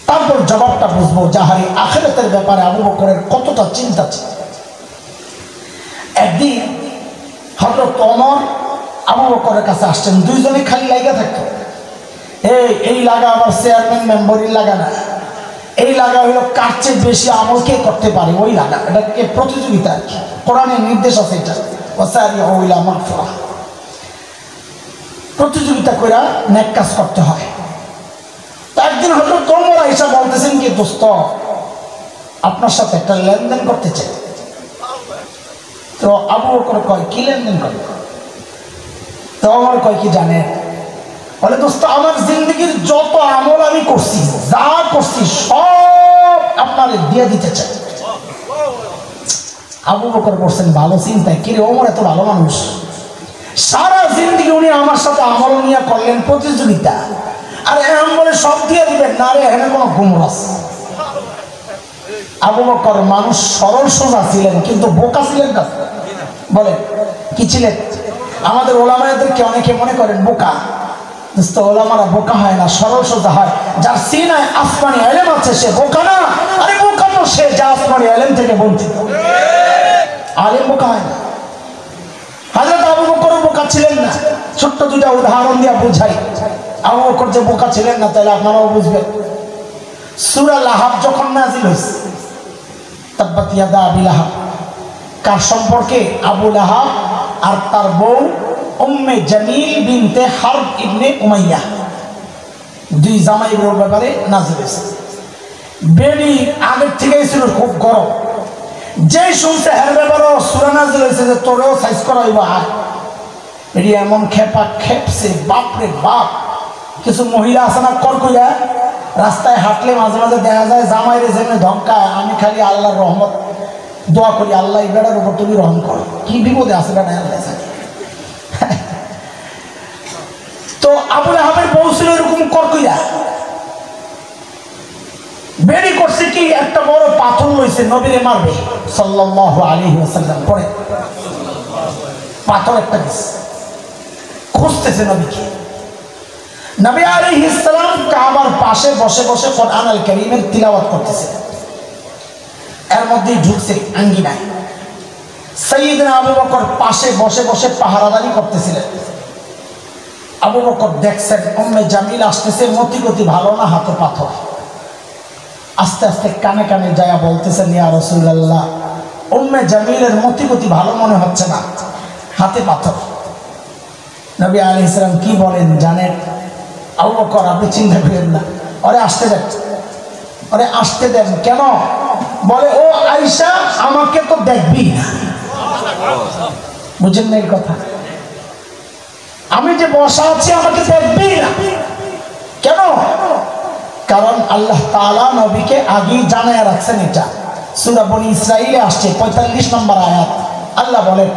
তারপর জবাবটা বুঝবো যাহারি আখিরাতের ব্যাপারে আবু বকরের কতটা চিন্তা ছিল। একদিন হযরত ওমর আবু বকরের কাছে আসছেন, দুইজনে খালি লাগা থাকতো। এই লাগা আবার চেয়ারম্যান মেম্বরের লাগা না, এই লাগা হলো কার চেয়ে বেশি আমল কে করতে পারে ওই লাগা, এটাকে প্রতিযোগিতা আর কি, কোরআনের নির্দেশ আছে এটা, প্রতিযোগিতা করে নেক কাজ করতে হয়। তা একদিন হযরত ওমর আয়েশা বলতেছেন কি দোস্ত আপনার সাথে একটা লেনদেন করতে চাই। তো আবু বকর কয় কি লেনদেন করে? তো ওমর কয় কি জানে, বলে দোস্ত আমার জিন্দগির যত আমল আমি করছি, যা করছি সব আপনারে দিয়ে দিতে চাই। আবু বকর বলছেন ভালো চিন্তায়, কিরে ওমর এত ভালো মানুষ, সারা জিন্দগি উনি আমার সাথে আমল নিয়ে করলেন প্রতিযোগিতা, আর এখন বলে সব দিয়ে দিবেন না রে, এখানে কোনো গুমরাস। আবু বকর মানুষ সরল সোজা ছিলেন কিন্তু বোকা ছিলেন না। বলেন কি ছিলেন? আমাদের ওলামাদেরকে অনেকে মনে করেন বোকা, দোস্ত ওলামারা বোকা হয় না, সরল সোজা হয়। যার সিনায় আসমানি ইলম আছে সে বোকা না, আরে বোকা তো সে যা আসমানি ইলম থেকে বঞ্চিত, আলেম বোকা হয় না। হযরত আবু বকর বোকা ছিলেন না। ছোট্ট দুটা উদাহরণ দিয়ে বুঝাই, আবু বকর যে বোকা ছিলেন না তাহলে আপনারাও বুঝবেন। সূরা লাহাব যখন নাযিল হয়েছে, তাব্বাত ইয়াদা আবি লাহাব, কার সম্পর্কে? আবু লাহাব আর তার বউ উম্মে জামিল বিনতে হারব ইবনে উমাইয়া, দুই জামাইয়ের ব্যাপারে নাযিল হয়েছে। বেডি আগের থেকেই ছিল খুব গরম, যেই শুনছে এর ব্যাপারে সূরা নাযিল হয়েছে যে তোরেও সাইজ করা হইব, আয় এটি এমন খেপা খেপছে, বাপরে বাপ। কিছু মহিলা আছে না কড়কইয়া, রাস্তায় হাঁটলে মাঝে মাঝে দেখা যায় জামাইরে যেমনি ধমকায়, আমি খালি আল্লাহর রহমত দোয়া করি, আল্লাহ এই বেড়ার উপর তুমি রহম করো, কি বিপদে আছে বেড়ায় আল্লাহ। তো আবু লাহাবের বউ ছিল এরকম করকইয়া, বেরি করছে কি একটা বড় পাথর লইছে নবীরে মারবে সাল্লাল্লাহু আলাইহি ওয়াসাল্লাম। পরে পাথর একটা দিছে, খুঁজতেছে নবীকে। নবী আলাইহিস সালাম কাবার পাশে বসে বসে কোরআন আল কারীমের তিলাওয়াত করতেছে, এর মধ্যেই ঢুকছে আঙ্গিনায়। সাইয়েদনা আবু বকর পাশে বসে বসে পাহারাদারি করতেছিলেন। আবু বকর দেখছেন উম্মে জামিল আসতেছে, মতিগতি ভালো না, হাতে পাথর। আস্তে আস্তে কানে কানে যায় বলতেছেন, ইয়া রাসূলুল্লাহ, উম্মে জামিলের মতিগতি ভালো মনে হচ্ছে না, হাতে পাথর। নবী আলাইহিস সালাম কি বলেন জানেন? আবু বকর আপনি চিন্তা করেন না, ওরে আসতে দেন, ওরে আসতে দেন। কেন? বলে ও আয়েশা আমাকে তো দেখবি না। বুঝেন না এই কথা? আমি যে বসা আছি আমাকে দেখবি না। কেন? কারণ আল্লাহ তাআলা নবীকে আগেই জানায় রাখছেন। এটা সূরা বনী ইসরাঈলে আসছে 45 নম্বর আয়াত। আল্লাহ বলেন,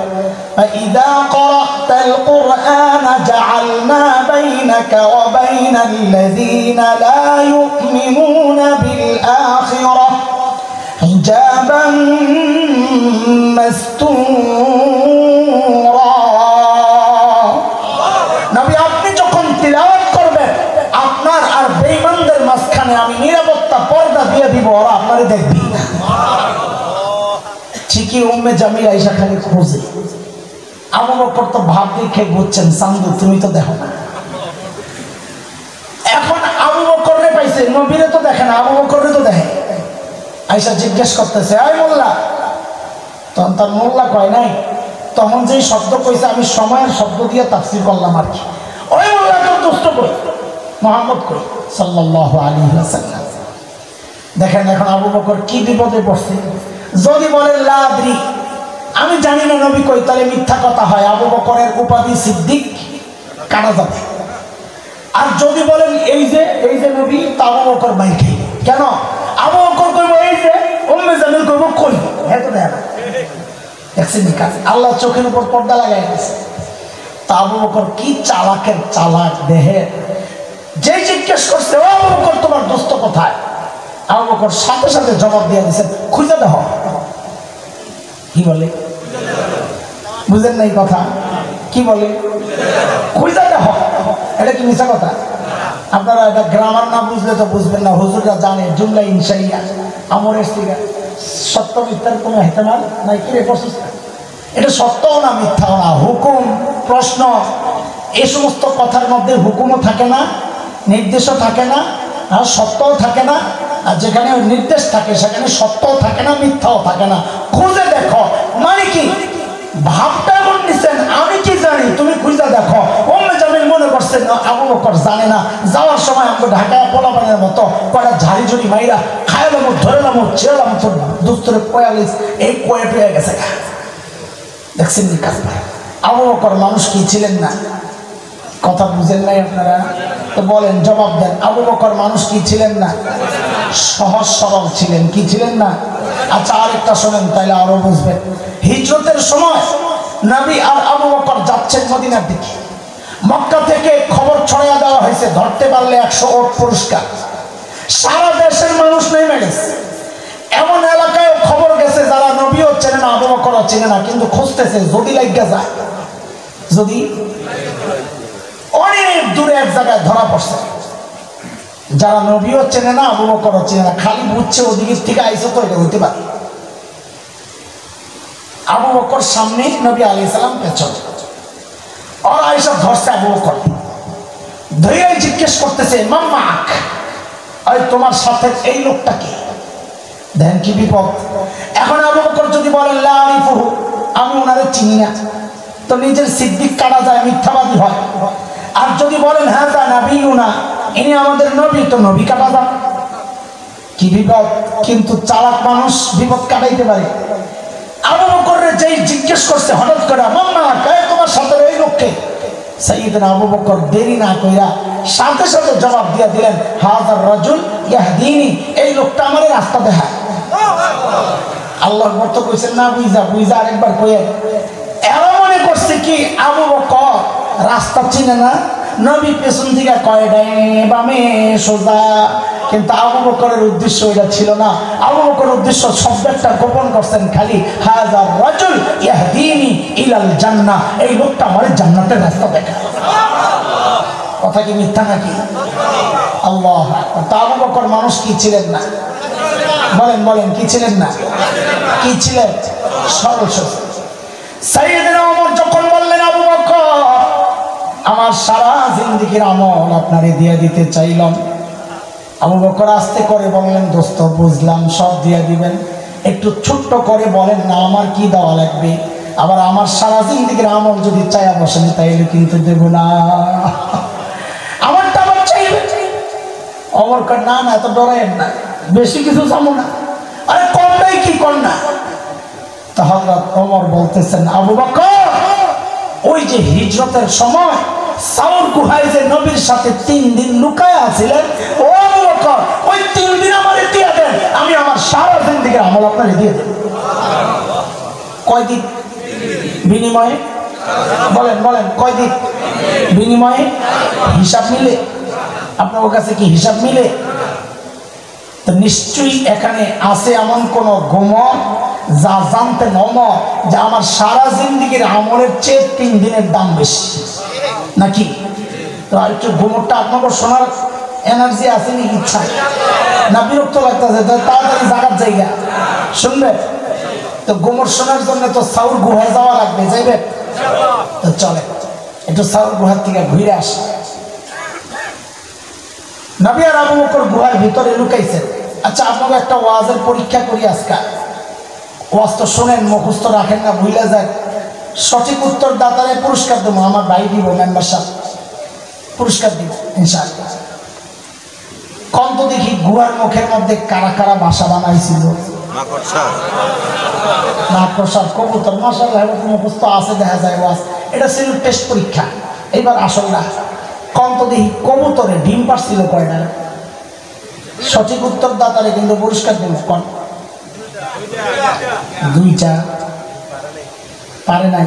ইযা ক্বরাতাল কুরআনা জাআলনা বাইনাকা ওয়া বাইনাল্লাযীনা লা ইউমিনুনা বিল আখিরাহ হিজাবান মাসতুরা। নবী আপনি যখন তিলাওয়াত করবেন, আপনার আর বেঈমানদের মাঝখানে আমি নিরাপত্তা পর্দা দিয়ে দিব, ওরা আপনারে দেখবি না। ঠিকই উম্মে জামিল আয়েশা খালি খোঁজে। আবু বকর তো ভাব দেখে বুঝছেন, সান্দু তুমি তো দেখো না। এখন আবু বকররে পাইছে, নবীরে তো দেখে না, আবু বকররে তো দেখে। আয়েশা জিজ্ঞেস করতেছে, আয় মোল্লা। তখন তার মোল্লা কয় নাই, তখন যেই শব্দ কইছে আমি সময়ের শব্দ দিয়ে তাফসীর করলাম আর কি। ওই মোল্লা তো দুষ্ট কই, মুহাম্মদ কই সাল্লাল্লাহু আলাইহি ওয়াসাল্লাম। দেখেন এখন আবু বকর কি বিপদে পড়ছে। যদি বলেন লা আদরি, আমি জানি না নবী কই, তাহলে মিথ্যা কথা হয়, আবু বকরের উপাধি সিদ্দিক কাটা যাবে। আর যদি বলেন এই যে নবী, তা আবু বকর মাইর খাই। কেন? আবু বকর কইব এই যে, উম্মে জামিল কইব কই। হ্যাঁ তো দেখেন, দেখছেন কাজ, আল্লাহ চোখের উপর পর্দা লাগাই দিয়েছে। তা আবু বকর কি চালাকের চালাক দেহে। যেই জিজ্ঞেস করছে, ও আবু বকর তোমার দোস্ত কোথায়, আবু বকর সাথে সাথে জবাব দিয়ে দিয়েছেন, খুঁজে দেখো। কি বলে? বুঝেন না এই কথা? কি বলে? খুঁজে দেখো। এটা কি মিছা কথা? আপনারা এটা গ্রামার না বুঝলে তো বুঝবেন না। হুজুররা জানে জুমলা ইনশাইয়া আমরের থেকে সত্য মিথ্যার কোনো ইহতিমাল নাই। কি রে পড়ছিস? এটা সত্যও না মিথ্যাও না, হুকুম প্রশ্ন এই সমস্ত কথার মধ্যে হুকুমও থাকে না, নির্দেশও থাকে না, আর সত্যও থাকে না। আর যেখানে নির্দেশ থাকে সেখানে সত্যও থাকে না, মিথ্যাও থাকে না। খুঁজে দেখো মানে কি? ভাবটা এমন নিচ্ছেন, আমি কি জানি, তুমি খুঁজে দেখো। উম্মে জামিল মনে করছেন আবু বকর জানে না। যাওয়ার সময় আমাকে ঢাকায় পোলাপানের মতো কয়টা ঝাড়ি ঝুড়ি মাইরা খাইলাম, ধরেলাম, ছেড়লাম, তোর দুস্তরে কয়ালিস এই কয়ে পেয়ে গেছে। দেখছেন নি কাজ? আবু বকর মানুষ কি ছিলেন না? কথা বুঝেন নাই আপনারা? তো বলেন, জবাব দেন। আবু বকর মানুষ কি ছিলেন না? সহজ সরল ছিলেন। কি ছিলেন না? আচ্ছা আরেকটা শোনেন, তাইলে আরো বুঝবেন। হিজরতের সময় নবী আর আবু বকর যাচ্ছেন মদিনার দিকে। মক্কা থেকে খবর ছড়াইয়া দেওয়া হয়েছে, ধরতে পারলে 100 ওট পুরস্কার। সারা দেশের মানুষ নেমে গেছে। এমন এলাকায় খবর গেছে যারা নবীও চেনে না, আবু বকরও চেনে না, কিন্তু খুঁজতেছে যদি লাগিয়া যায়, যদি অনেক দূরে এক জায়গায় ধরা পড়ছে। যারা নবীও চেনে না, আবু বকরও চেনে না, খালি বুঝছে ওদিকের থেকে আইসো তো, এটা হইতে পারে। আবু বকর সামনে, নবী আলাইহিস সালাম পেছনে। আর আয়েশা ধরছে আবু বকর, ধরে জিজ্ঞেস করতেছে, মাম্মাক, আরে তোমার সাথে এই লোকটা কি? দেখেন কি বিপদ। এখন আবু বকর যদি বলেন লা আরিফুহু, আমি ওনারে চিনি না, তো নিজের সিদ্দিক কাটা যায়, মিথ্যাবাদী হয়। আর যদি বলেন হ্যাঁ তা নবীনা, ইনি আমাদের নবী, তো নবী কাটা যান। কি বিপদ। কিন্তু চালাক মানুষ বিপদ কাটাইতে পারে। আবু বকরের যেই জিজ্ঞেস করছে হঠাৎ করে, মাম্মা কায় তোমার সাথে এই লোককে? সাইয়েদনা আবু বকর দেরি না কইরা সাথে সাথে জবাব দিয়ে দিলেন, হাযার রাজুল ইয়াহদিনি, এই লোকটা আমার রাস্তা দেখায়। আল্লাহর মতো কইছেন না, বুঝা আরেকবার কইয়ে। এরা মনে করছে কি আবু বকর রাস্তা চিনে না, নবী পেছন থেকে কয় ডাইনে বামে সোজা, কিন্তু আবু বকরের উদ্দেশ্য এটা ছিল না। আবু বকরের উদ্দেশ্য শব্দটা গোপন করছেন খালি, হাযার রাজুল ইয়াহদিনি ইলাল জান্নাহ, এই লোকটা আমার জান্নাতের রাস্তা দেখায়। কথা কি মিথ্যা নাকি? আল্লাহ। তা আবু বকর মানুষ কি ছিলেন না? বলেন বলেন, কি ছিলেন না? কি ছিলেন? সরল সোজা। সাইয়েদনা ওমর যখন বললেন, আবু বকর আমার সারা জিন্দেগীর আমল আপনারে দিয়ে দিতে চাইলাম, আবু বকর আস্তে করে বললেন, দোস্ত বুঝলাম সব দিয়ে দিবেন, একটু ছোট্ট করে বলেন না আমার কি দেওয়া লাগবে। আবার আমার সারা জিন্দেগীর আমল যদি চাইয়া বসেন তাইলে কিন্তু দেব না, আমারটা আবার চাইবে। ওমর কয়, না না, এত ডরায়েন না, বেশি কিছু চাবো না, আরে কমটাই কি কর না। তো হযরত ওমর বলতেছেন, আবু বকর ওই যে হিজরতের সময় সাউর গুহায় যে নবীর সাথে 3 দিন লুকায়া ছিলেন, ও আবু বকর ওই 3 দিন আমারে দিয়ে দেন, আমি আমার সারা জিন্দেগীর আমল আপনারে দিয়ে দেব। কয়দিন বিনিময়ে? বলেন বলেন, কয়দিন বিনিময়ে? হিসাব মিলে? আপনার কাছে কি হিসাব মিলে? তো নিশ্চয়ই এখানে আছে এমন কোন গোমর যা জানতেন ওমর যে আমার সারা জিন্দেগীর আমলের চেয়ে 3 দিনের দাম বেশি নাকি? তো আর একটু গোমরটা আপনাকে শোনার এনার্জি আছে নি? ইচ্ছা না বিরক্ত লাগতেছে? তাড়াতাড়ি জাগার জায়গা শুনবে তো গোমর শোনার জন্য তো সাউর গুহায় যাওয়া লাগবে, যাইবে? তো চলে একটু সাউর গুহার থেকে ঘুরে আসে। নবী আর আবু বকর গুহার ভিতরে লুকাইছেন। আচ্ছা আপনাকে একটা ওয়াজের পরীক্ষা করি আজকে, ওয়াজ তো শোনেন, মুখস্থ রাখেন না, ভুলে যায়। সঠিক উত্তর দাতারে পুরস্কার দেবো, আমার ভাই দিব, মেম্বার সাহেব পুরস্কার দিব ইনশাআল্লাহ। কম তো দেখি গুহার মুখের মধ্যে কারা কারা বাসা বানাইছিল? মাকড়সা, কবুতর, মাশাআল্লাহ মুখস্থ আছে, দেখা যায় ওয়াজ। এটা ছিল টেস্ট পরীক্ষা, এইবার আসল না। কম তো দেখি কবুতরে ডিম পারছিল কয়টা? সঠিক উত্তর দাতারে কিন্তু পুরস্কার দেব। কোন? 2টা পারে নাই।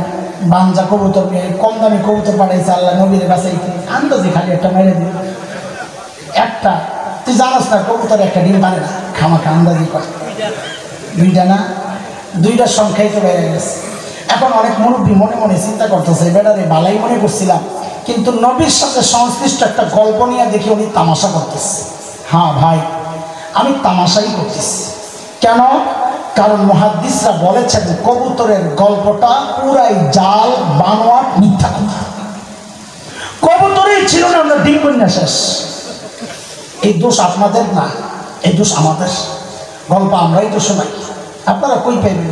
বাঞ্জা কবুতর, কম দামি কবুতর পাঠাইছে আল্লাহ নবীর বাসাইতে, আন্দাজে খালি একটা মেরে দিল। একটা তুই জানাস না কবুতর একটা ডিম পারে না, খামাখা আন্দাজি করে। 2টা না, 2টার সংখ্যাই তো বেড়ে গেছে। এখন অনেক মুরব্বী মনে মনে চিন্তা করতেছে, বেটারে বালাই মনে করছিলাম, কিন্তু নবীর সাথে সংশ্লিষ্ট একটা গল্প নিয়ে দেখি উনি তামাশা করতেছে। হ্যাঁ ভাই, আমি তামাশাই করতেছি। কেন? কারণ মুহাদ্দিসরা বলেছেন কবুতরের গল্পটা পুরাই জাল, বানোয়াট, মিথ্যা কথা। কবুতরই ছিল না, আমরা ডিম কন্যা শেষ। এই দোষ আপনাদের না, এই দোষ আমাদের। গল্প আমরাই তো শোনাই, আপনারা কই পাইবেন?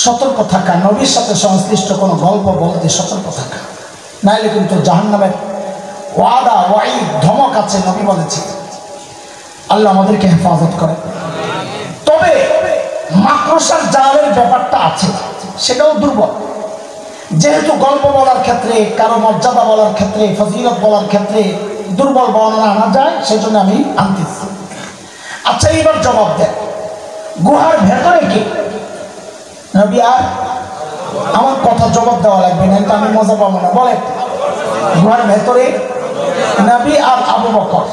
সতর্ক থাকা, নবীর সাথে সংশ্লিষ্ট কোনো গল্প বলতে সতর্ক থাকা, নাইলে কিন্তু জাহান্নামের ওয়াদা ওয়াইদ ধমক আছে, নবী বলেছে। আল্লাহ আমাদেরকে হেফাজত করে। তবে মাকড়সার জালের ব্যাপারটা আছে, সেটাও দুর্বল। যেহেতু গল্প বলার ক্ষেত্রে, কারো মর্যাদা বলার ক্ষেত্রে, ফজিলত বলার ক্ষেত্রে দুর্বল বর্ণনা আনা যায়, সেজন্য আমি আনতেছি। আচ্ছা এবার জবাব দেন, গুহার ভেতরে কি নবী আর? আমার কথা জবাব দেওয়া লাগবে না, আমি মজা পাবো না। বলে গুহার ভেতরে নবী আর আবু বকর।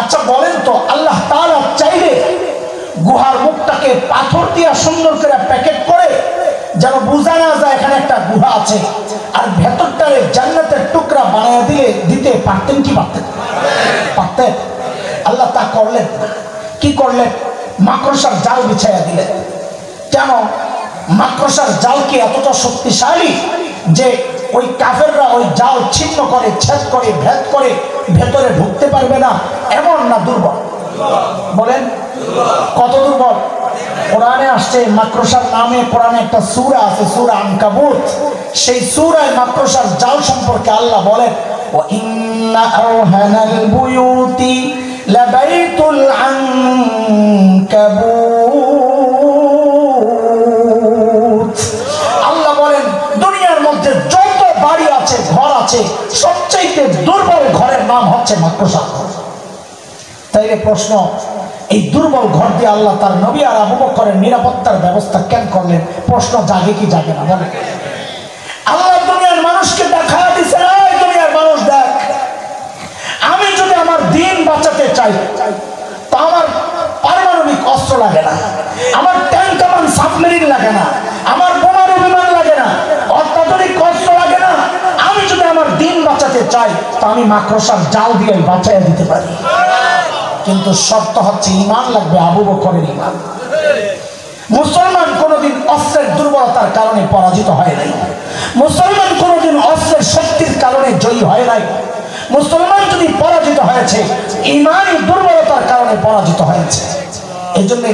আচ্ছা বলেন তো, আল্লাহ তাআলা চাইলে গুহার মুখটাকে পাথর দিয়ে সুন্দর করে প্যাকেট করে যেন বোঝা না যায় এখানে একটা গুহা আছে, আর ভেতরটারে জান্নাতের টুকরা বানিয়ে দিতে পারতেন কি পারতেন? পারতেন। আল্লাহ তা করলেন। কি করলেন? মাকড়সার জাল বিছাইয়া দিলেন। কেন? মাকড়সার জাল কি এতটা শক্তিশালী যে ওই কাফেররা ওই জাল ছিন্ন করে, ছেদ করে, ভেদ করে ভেতরে ঢুকতে পারবে না? এমন না দুর্বল? বলেন কত দুর্বল? কোরআনে আসছে মাকড়সার নামে, কোরআনে একটা সূরা আছে, সূরা আনকাবুত। সেই সূরায় মাকড়সার জাল সম্পর্কে আল্লাহ বলেন, ওয়া ইন্না আওহানাল বুয়ুতি লাবাইতুল আনকাবুত। আল্লাহ বলেন দুনিয়ার মধ্যে যত বাড়ি আছে, ঘর আছে, সবচেয়ে দুর্বল ঘরের নাম হচ্ছে মাকড়সা। তাইলে প্রশ্ন, এই দুর্বল ঘর দিয়ে আল্লাহ তার নবী আর আবু বকরের নিরাপত্তার ব্যবস্থা কেন করলেন? প্রশ্ন জাগে কি জাগে না? বলে আল্লাহ দুনিয়ার মানুষকে দেখা দিচ্ছে, দুনিয়ার মানুষ বাঁচাতে চাই, তো আমার পারমাণবিক অস্ত্র লাগে না, আমার ট্যাঙ্ক কামান সাবমেরিন লাগে না, আমার বোমারু বিমান লাগে না, অত্যাধুনিক অস্ত্র লাগে না। আমি যদি আমার দিন বাঁচাতে চাই তো আমি মাকড়সার জাল দিয়ে বাঁচাইয়া দিতে পারি, কিন্তু শর্ত হচ্ছে ঈমান লাগবে আবু বকরের ঈমান। মুসলমান কোনদিন অস্ত্রের দুর্বলতার কারণে পরাজিত হয় নাই, মুসলমান কোনদিন অস্ত্রের শক্তির কারণে জয়ী হয় নাই। মুসলমান যদি পরাজিত হয়েছে ঈমানি দুর্বলতার কারণে পরাজিত হয়েছে। এই জন্য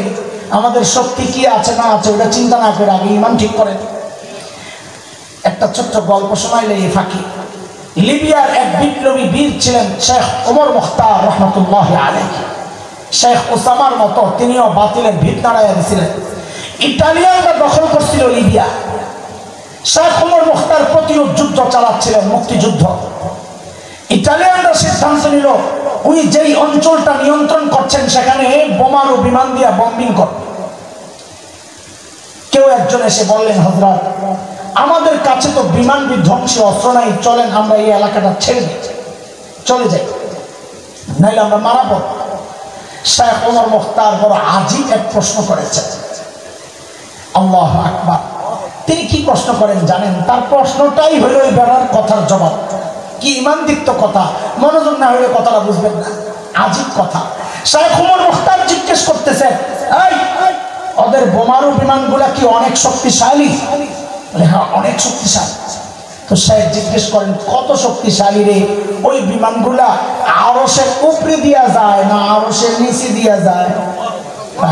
আমাদের শক্তি কি আছে না আছে ওটা চিন্তা না করে আগে ঈমান ঠিক করেন। একটা ছোট্ট গল্প শোনাইলে এই ফাঁকি, লিবিয়ার এক বিপ্লবী বীর ছিলেন শেখ ওমর মুখতার রহমতুল্লাহ আলাইহি। শেখ ওসামার মতো তিনিও বাতিলের ভিত নাড়াইয়া দিয়েছিলেন। ইটালিয়ানরা দখল করছিল লিবিয়া, শেখ ওমর মুখতার প্রতিরোধ যুদ্ধ চালাচ্ছিলেন, মুক্তিযুদ্ধ। ইটালিয়ানরা সিদ্ধান্ত নিল উনি যেই অঞ্চলটা নিয়ন্ত্রণ করছেন সেখানে বোমা ও বিমান দিয়া বম্বিং করবে। কেউ একজন এসে বললেন, হযরত আমাদের কাছে তো বিমান বিধ্বংসী অস্ত্র নাই, চলেন আমরা এই এলাকাটা ছেড়ে দিই, চলে যাই, নাইলে আমরা মারা পড়ব। শেখ ওমর মুখতার বড় আজীব এক প্রশ্ন করেছেন। আল্লাহু আকবার। তিনি কি প্রশ্ন করেন জানেন? তার প্রশ্নটাই হলো এই বেড়ার কথার জবাব। কি ঈমানদীপ্ত কথা, মনোযোগ না হলে কথাটা বুঝবেন না। আজীব কথা। শেখ ওমর মুখতার জিজ্ঞেস করতেছেন, এই ওদের বোমারু বিমানগুলা কি অনেক শক্তিশালী? বলে হ্যাঁ অনেক শক্তিশালী। তো শেখ জিজ্ঞেস করেন, কত শক্তিশালী রে? ওই বিমানগুলা আরশের উপরে দিয়া যায় না আরশের নিচে দিয়া যায়?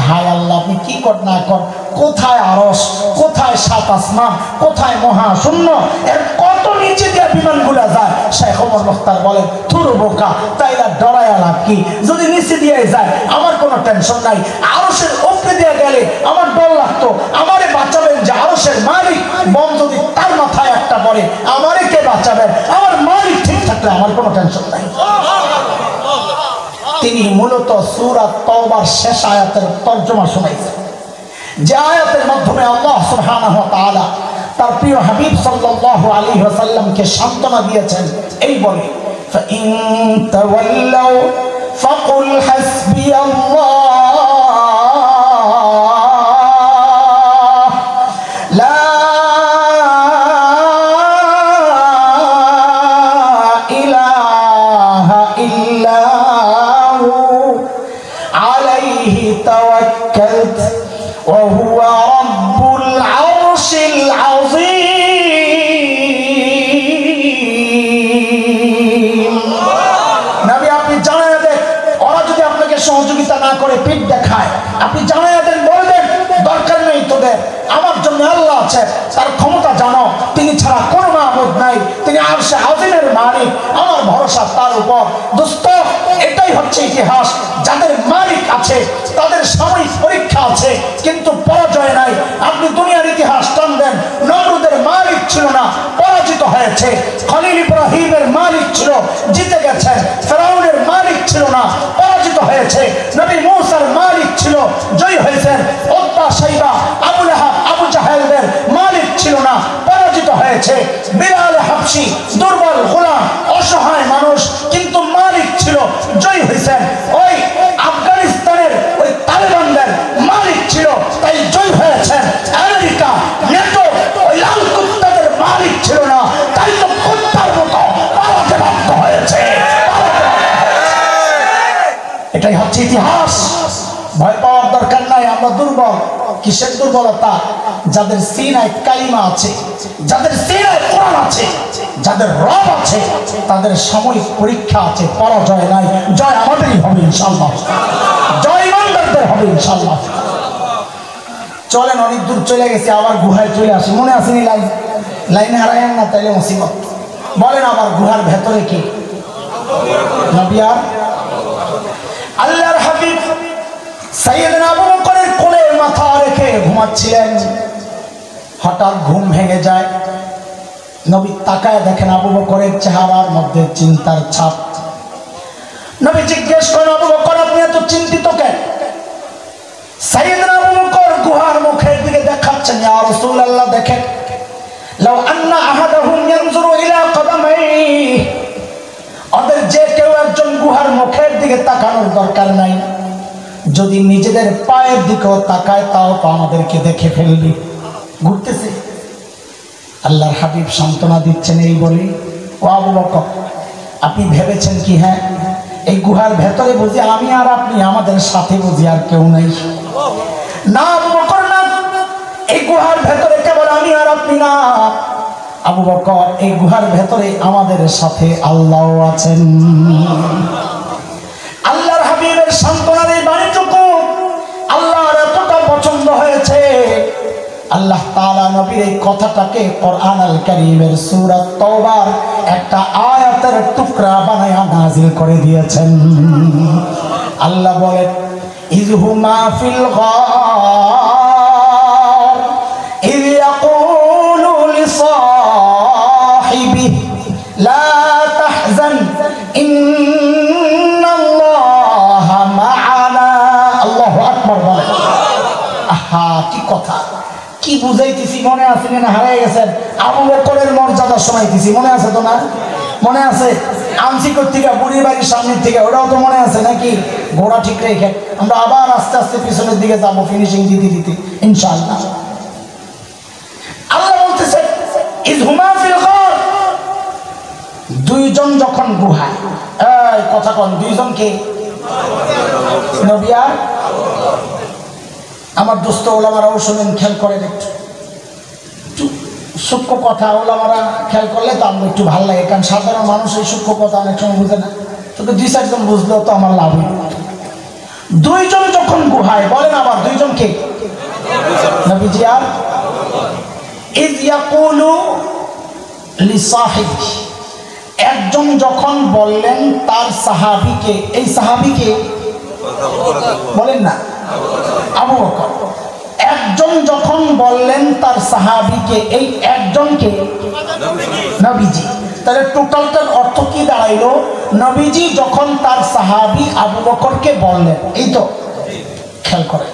হায় আল্লাহ, আপনি কি কর না কর, কোথায় আরশ, কোথায় সাত আসমান, কোথায় মহাশূন্য, এর কত নিচে দিয়ে বিমানগুলা যায়? শেখ ওমর মুখতার বলেন, থুরু বোকা, তাইলা ডরায়া লাভ কি? যদি নিচে দিয়ে যায় আমার কোনো টেনশন নাই, আরশের উপরে দিয়ে গেলে আমার ডর লাগতো। আমারে বাঁচাবেন যে আরশের মালিক, বম যদি তার মাথায় একটা পড়ে আমারে কে বাঁচাবেন? আমার মালিক ঠিক থাকলে আমার কোনো টেনশন নাই। তিনি মূলত সূরা তাওবার শেষ আয়াতের তরজমা শোনাইছেন, যে আয়াতের মাধ্যমে আল্লাহ সুবহানাহু ওয়া তাআলা তার প্রিয় হাবিব সাল্লাল্লাহু আলাইহি ওয়াসাল্লামকে সান্ত্বনা দিয়েছেন এই বলে, ফাইন তাওয়াল্লাউ ফাকুল হাসবিয়াল্লাহ লা ইলাহা ইল্লা عليه توكلت وهو رب العرش العظيم। নবী আপনি জানায়া দেন, ওরা যদি আপনাকে সহযোগিতা না করে পিঠ দেখায়, আপনি জানায়া দেন, বলবেন দরকার নেই তোদের, আমার জন্য আল্লাহ আছে, তার ক্ষমতা জানো, তিনি ছাড়া কোনো মাবুদ নাই, তিনি আরশে আযীমের মালিক, আমার ভরসা তার উপর। দোস্ত, এটাই হচ্ছে ইতিহাস। যাদের মালিক আছে তাদের সাময়িক পরীক্ষা আছে, কিন্তু পরাজয় নাই। আপনি দুনিয়ার ইতিহাস টানবেন, নমরুদের মালিক ছিল না, পরাজিত হয়েছে। খলিল ইব্রাহিমের মালিক ছিল, জিতে গেছেন। ফেরাউনের মালিক ছিল না, পরাজিত হয়েছে। নবী মূসার মালিক ছিল, জয়ী হয়েছেন। উতবা শাইবা আবু লাহাব আবু জাহেলদের মালিক ছিল না, পরাজিত হয়েছে। বিলাল হাবশী দুর্বল গোলাম অসহায় মানুষ, কিন্তু মালিক ছিল, জয়ী হয়েছেন। ওই আফগানিস্তানের ওই তালেবানদের মালিক ছিল, তাই জয়ী হয়েছেন। আমেরিকা নেটো ওই লাল কুত্তাদের মালিক ছিল না, তাই তো কুত্তার মতো পালাতে বাধ্য হয়েছে। এটাই হচ্ছে ইতিহাস। ভয় পাওয়ার দরকার নাই, আমরা দুর্বল। কিসের দুর্বলতা? যাদের সিনায় কালিমা আছে, যাদের সিনায় কোরআন আছে, যাদের রব আছে, তাদের সাময়িক পরীক্ষা আছে, পরাজয় নাই। জয় আমাদেরই হবে ইনশাআল্লাহ, জয় ইমানদারদের হবে ইনশাআল্লাহ। চলেন, অনেক দূর চলে গেছে, আবার গুহায় চলে আসি। মনে আসেনি লাইনে হারায়েন না, তাইলে মুসিবত। বলেন আবার গুহার ভেতরে কি নবী আর আল্লাহর হাবিব সাইয়েদনা আবু বকরের কোলে মাথা রেখে ঘুমাচ্ছিলেন। হঠাৎ ঘুম ভেঙে যায়। নবী তাকায় দেখেন আবু বকরের চেহারার মধ্যে চিন্তার ছাপ। নবী জিজ্ঞেস করেন, আবু বকর আপনি এত চিন্তিত কেন? সাইয়েদনা আবু বকর গুহার মুখের দিকে দেখাচ্ছেন, ইয়া রাসূলুল্লাহ দেখেন, লাউ আন্না আহাদাহুম ইয়ানজুরু ইলা কদামাইহি, ওদের যে কেউ একজন গুহার মুখের দিকে দিকে তাকানোর দরকার নাই, যদি নিজেদের পায়ের দিকেও তাকায় তাও তো আমাদেরকে দেখে ফেলবে। ঘুরতেছে। আল্লাহর হাবিব সান্ত্বনা দিচ্ছেন এই বলে, ও আবু বকর, আপনি ভেবেছেন কি হ্যাঁ এই গুহার ভেতরে বুঝি আমি আর আপনি, আমাদের সাথে বুঝি আর কেউ নাই? না আবু বকর না, এই গুহার ভেতরে কেবল আমি আর আপনি না আবু বকর, এই গুহার ভেতরে আমাদের সাথে আল্লাহ আছেন। আল্লাহর হাবিবের সান্ত্বনার এই বাণীটুকু আল্লাহর এতটা পছন্দ হয়েছে, আল্লাহ তাআলা নবীর এই কথাটাকে কোরআন আল কারীমের সূরা তাওবার একটা আয়াতের টুকরা বানায়া নাযিল করে দিয়েছেন। আল্লাহ বলেন, ইযহুমা ফিল গার ইয ইয়াকুলু লিসাহিবিহি লা তাহজান ইন্নাল্লাহা মা'ানা। আল্লাহু আকবার বলেন। আহা, কি কথা, কি বুঝাইতেছি মনে আছে না হারিয়ে গেছেন? আবু বকরের মর্যাদা শোনাইতেছি, মনে আছে তো না? মনে আছে? আনছি কর্তিকা বুড়ি বাড়ির সামনের থেকে, ওটাও তো মনে আছে নাকি? ঘোড়া ঠিক রেখে আমরা আবার আস্তে আস্তে পিছনের দিকে যাবো, ফিনিশিং দিতে দিতে ইনশাআল্লাহ। আল্লাহ বলতেছে, ইযহুমা ফিল গার, দুইজন যখন গুহায়, এই কথা কোন দুইজন কে? নবী আর আমার দোস্ত ওলামারাও শোনেন, খেয়াল করেন একটু সূক্ষ্ম কথা। ওলামারা খেয়াল করলে তো আমার একটু ভালো লাগে, কারণ সাধারণ মানুষ এই সূক্ষ্ম কথা অনেক সময় বুঝে না। তোকে দুই চারজন বুঝলেও তো আমার লাভ হইল। দুইজন যখন গুহায়, বলেন আবার দুইজন কে? নবীজি আর ইয ইয়াকুলু লিসাহিবিহি, একজন যখন বললেন তার সাহাবীকে, এই সাহাবীকে বলেন না আবু বকর, একজন যখন বললেন তার সাহাবীকে, এই একজনকে নবীজি, তাহলে টোটালটার অর্থ কি দাঁড়াইলো? নবীজি যখন তার সাহাবী আবু বকরকে বললেন, এই তো খেয়াল করে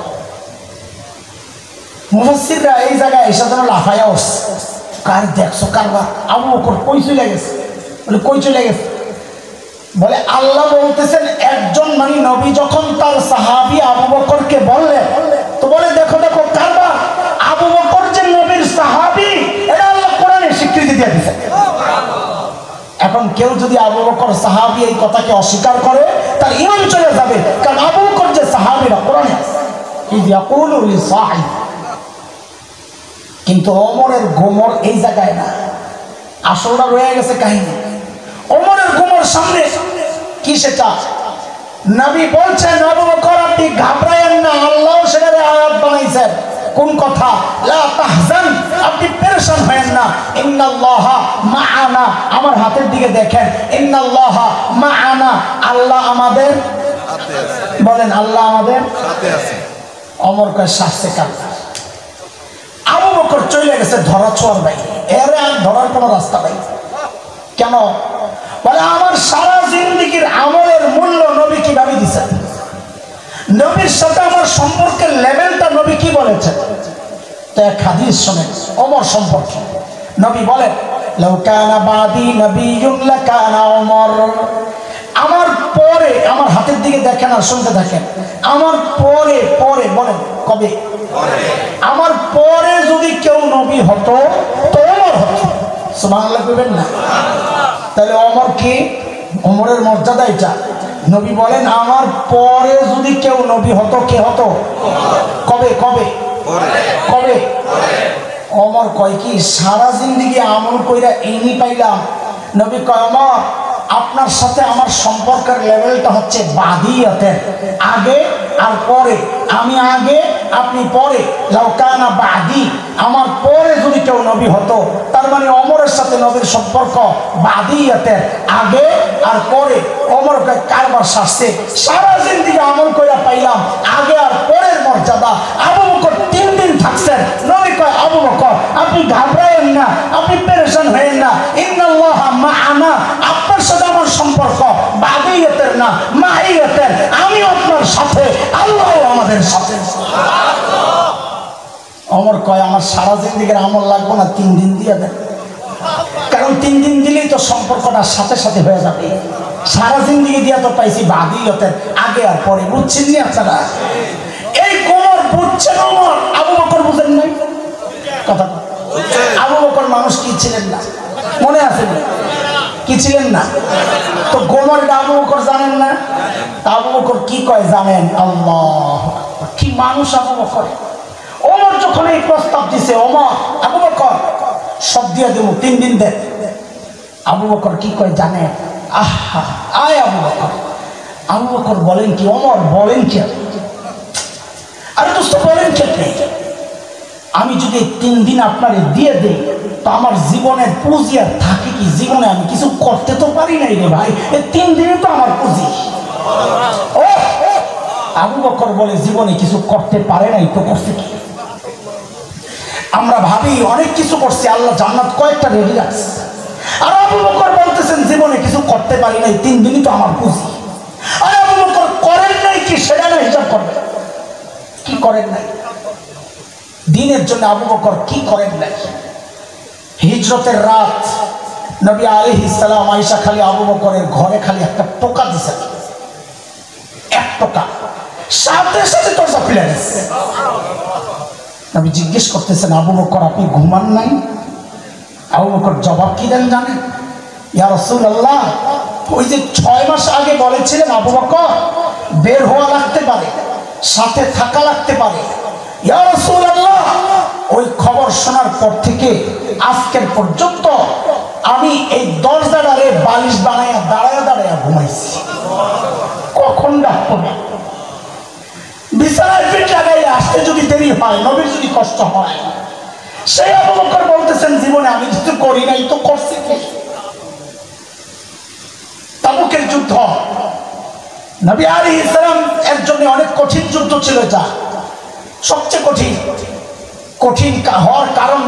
মুফাসসিররা এই জায়গায় এসে যেন লাফায়া উঠছে, কার দেখছো কারবার, আবু বকর কই চলে গেছে? বলে কই চলে গেছে? বলে আল্লাহ বলতেছেন একজন, মানে নবী যখন তার সাহাবী আবু বকরকে বললেন, তো বলে দেখো দেখো কারবার, আবু বকর যে নবীর সাহাবী, এটা আল্লাহ কোরআনে স্বীকৃতি দিয়ে দিয়েছে। এখন কেউ যদি আবু বকর সাহাবী এই কথাকে অস্বীকার করে, তার ঈমান চলে যাবে, কারণ আবু বকর যে সাহাবীরা কোরআনে আছে। ইয ইয়াকুলু লিসাহিবিহি, কিন্তু ওমরের গোমর এই জায়গায় না, আসলটা রয়ে গেছে কাহিনী। ওমরের গোমর সামনে কি সেটা? নবী বলছেন আবু বকর আপনি ঘাবড়ায়েন না, আল্লাহ সেখানে আয়াত বানাইছেন। কোন কথা? লা তাহজান, আপনি পেরেশান হয়েন না, ইন্নাল্লাহা মা'ানা, আমার হাতের দিকে দেখেন, ইন্নাল্লাহা মা'ানা, আল্লাহ আমাদের সাথে আছে। বলেন আল্লাহ আমাদের সাথে আছে। ওমর কয় শাস্তে কাল, আবু বকর চলে গেছে ধরা ছোঁয়ার বাইরে, এর আর ধরার কোনো রাস্তা নাই। কেন? বলে আমার সারা জিন্দেগির আমলের মূল্য নবী কিভাবে দিচ্ছেন, নবীর সাথে আমার সম্পর্কের লেভেলটা নবী কি বলেছেন। তো এক হাদিস শোনেন ওমর সম্পর্কে, নবী বলেন, লাউ কানা বাদি নবিয়্যুন লাকানা ওমর, আমার পরে, আমার হাতের দিকে দেখেন আর শুনতে থাকেন, আমার পরে, পরে বলেন কবে? আমার পরে যদি কেউ নবী হতো তো ওমর হতো। সুবহানাল্লাহ কইবেন না? তাহলে ওমর কি? ওমরের মর্যাদা এটা। নবী বলেন আমার পরে যদি কেউ নবী হতো, কে হতো? কবে কবে কবে? ওমর কয় কি সারা জিন্দেগি আমল কইরা এনি পাইলাম। নবী কয় ওমর আপনার সাথে আমার সম্পর্কের লেভেলটা হচ্ছে বাদিয়াতের, আগে আর পরে, আমি আগে আপনি পরে। লাউ কানা বাদি, আমার পরে যদি কেউ নবী হতো, তার মানে ওমরের সাথে নবীর সম্পর্ক বাদিয়াতের, আগে আর পরে। ওমর কয় কারবার শাস্তে, সারা জিন্দেগি আমল কইরা পাইলাম আগে আর পরের মর্যাদা। আবু বকর 3 দিন থাকছেন। নবী কয় আবু বকর আপনি ঘাবড়ায়েন না, আপনি পেরেশান হয়েন না, ইন্নাল্লাহা মা'ানা, আপনার সাথে আমার সম্পর্ক বাদিয়াতের না মাহিয়াতের, আমি আপনার সাথে, আল্লাহ আমাদের সাথে। ওমর কয় আমার সারা জিন্দেগির আমল লাগবে না, 3 দিন দিয়ে দেন। কারণ কারণ 3 দিন দিলেই তো সম্পর্কটা সাথে সাথে হয়ে যাবে। সারা জিন্দিগি দিয়া তো পাইছি বাদিয়তের আগে আর পরে, বুঝছেন নি আপনারা? এই কোমর বুঝছেন ওমর, আবু বকর বুঝেন নাই কথা। আবু বকর মানুষ কি ছিলেন না? মনে আছে কি ছিলেন না? তো গোমর আবু বকর জানেন না? আবু বকর কি কয় জানেন? আল্লাহ, কি মানুষ আবু বকর। ওমর যখন এই প্রস্তাব দিছে, ওমর আবু বকর সব দিয়ে দেবো, 3 দিন দেন। আবু বকর কি কয় জানেন? আহা, আয় আবু বকর। আবু বকর বলেন কি? ওমর বলেন কি? আরে দোস্ত বলেন কি? আমি যদি 3 দিন আপনারে দিয়ে দেই তো আমার জীবনের পুঁজি আর থাকে কি? জীবনে আমি কিছু করতে তো পারি নাই রে ভাই, এই 3 দিনে তো আমার পুঁজি। ও আবু বকর বলে জীবনে কিছু করতে পারে নাই তো করছে কি? আমরা ভাবি অনেক কিছু করছি, আল্লাহ জান্নাত কয়েকটা রেডি রাখছে। আর আবু বকর বলতেছেন জীবনে কিছু করতে পারি নাই, 3 দিনই তো আমার পুঁজি। আর আবু বকর করেন নাই কি সেটা না হিসাব করবে, কি করেন নাই দিনের জন্য? আবু বকর কি করেন নাই? হিজরতের রাত নবী আলাইহিস সালাম আয়েশা খালি আবু বকরের ঘরে খালি একটা টোকা দিছেন, এক টোকা, সাথে সাথে দরজা খুলে গেছে। নবী জিজ্ঞেস করতেছেন, আবু বকর আপনি ঘুমান নাই? আবু বকর জবাব কি দেন জানেন? ইয়া রাসূলুল্লাহ, ওই যে 6 মাস আগে বলেছিলেন আবু বকর বের হওয়া লাগতে পারে, সাথে থাকা লাগতে পারে, ইয়া রাসূলুল্লাহ ওই খবর শোনার পর থেকে আজকের পর্যন্ত আমি এই দরজাটারে বালিশ বানাইয়া দাঁড়ায়া দাঁড়ায়া ঘুমাইছি। কখন ডাকবো না, বিছানায় পিঠ লাগাইয়া আসতে যদি দেরি হয়, নবীর যদি কষ্ট হয়। সেই আবু বকর বলতেছেন জীবনে আমি কিছু করি নাই তো করছি কি? তাবুকের যুদ্ধ নবী আলাইহিস সালাম এর জন্য অনেক কঠিন যুদ্ধ ছিল, এটা সবচেয়ে কঠিন হওয়ার কারণ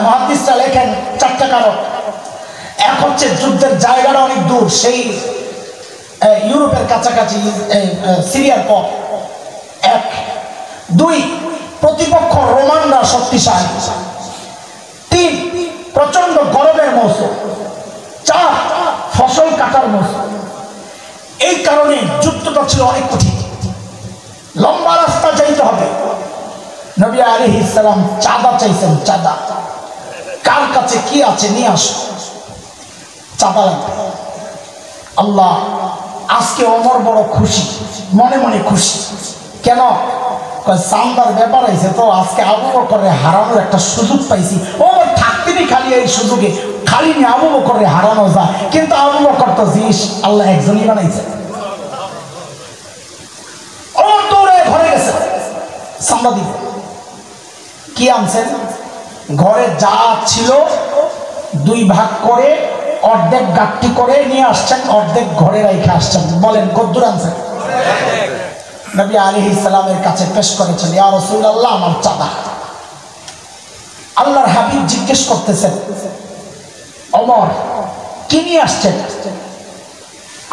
মুহাদ্দিসরা লেখেন 4টা কারণ। এক হচ্ছে যুদ্ধের জায়গাটা অনেক দূর, সেই ইউরোপের কাছাকাছি, সিরিয়ার পর। 1, 2 প্রতিপক্ষ রোমানরা শক্তিশালী, 3 প্রচন্ড গরমের মৌসুম, 4 ফসল কাটার মৌসুম। এই কারণে যুদ্ধটা ছিল অনেক কঠিন, লম্বা রাস্তা যাইতে হবে। নবী আলাইহিস সালাম চাঁদা চাইছেন, চাঁদা। কার কাছে কি আছে নিয়ে আসো, চাঁদা লাগবে। আল্লাহ, আজকে ওমর বড় খুশি, মনে মনে খুশি। কেন? চাঁদার ব্যাপার হয়েছে তো, আজকে আবু বকরের হারানোর একটা সুযোগ পাইছি। ওমর থাকতেনি খালি এই সুযোগে, খালি নিয়ে আবু বকরের হারানো যায়। কিন্তু আবু বকর তো জিনিস আল্লাহ একজনই বানাইছে। ওমর দৌড়ে ঘরে গেছে চাঁদা দিতে। কি আনছেন? ঘরে যা ছিল 2 ভাগ করে অর্ধেক গাঁটটি করে নিয়ে আসছেন, অর্ধেক ঘরে রেখে আসছেন। বলেন কদ্দুর আনছেন? নবী আলাইহিস সালামের কাছে পেশ করেছেন, ইয়া রাসূলুল্লাহ আমার চাঁদা। আল্লাহর হাবিব জিজ্ঞেস করতেছেন, ওমর কি নিয়ে আসছেন?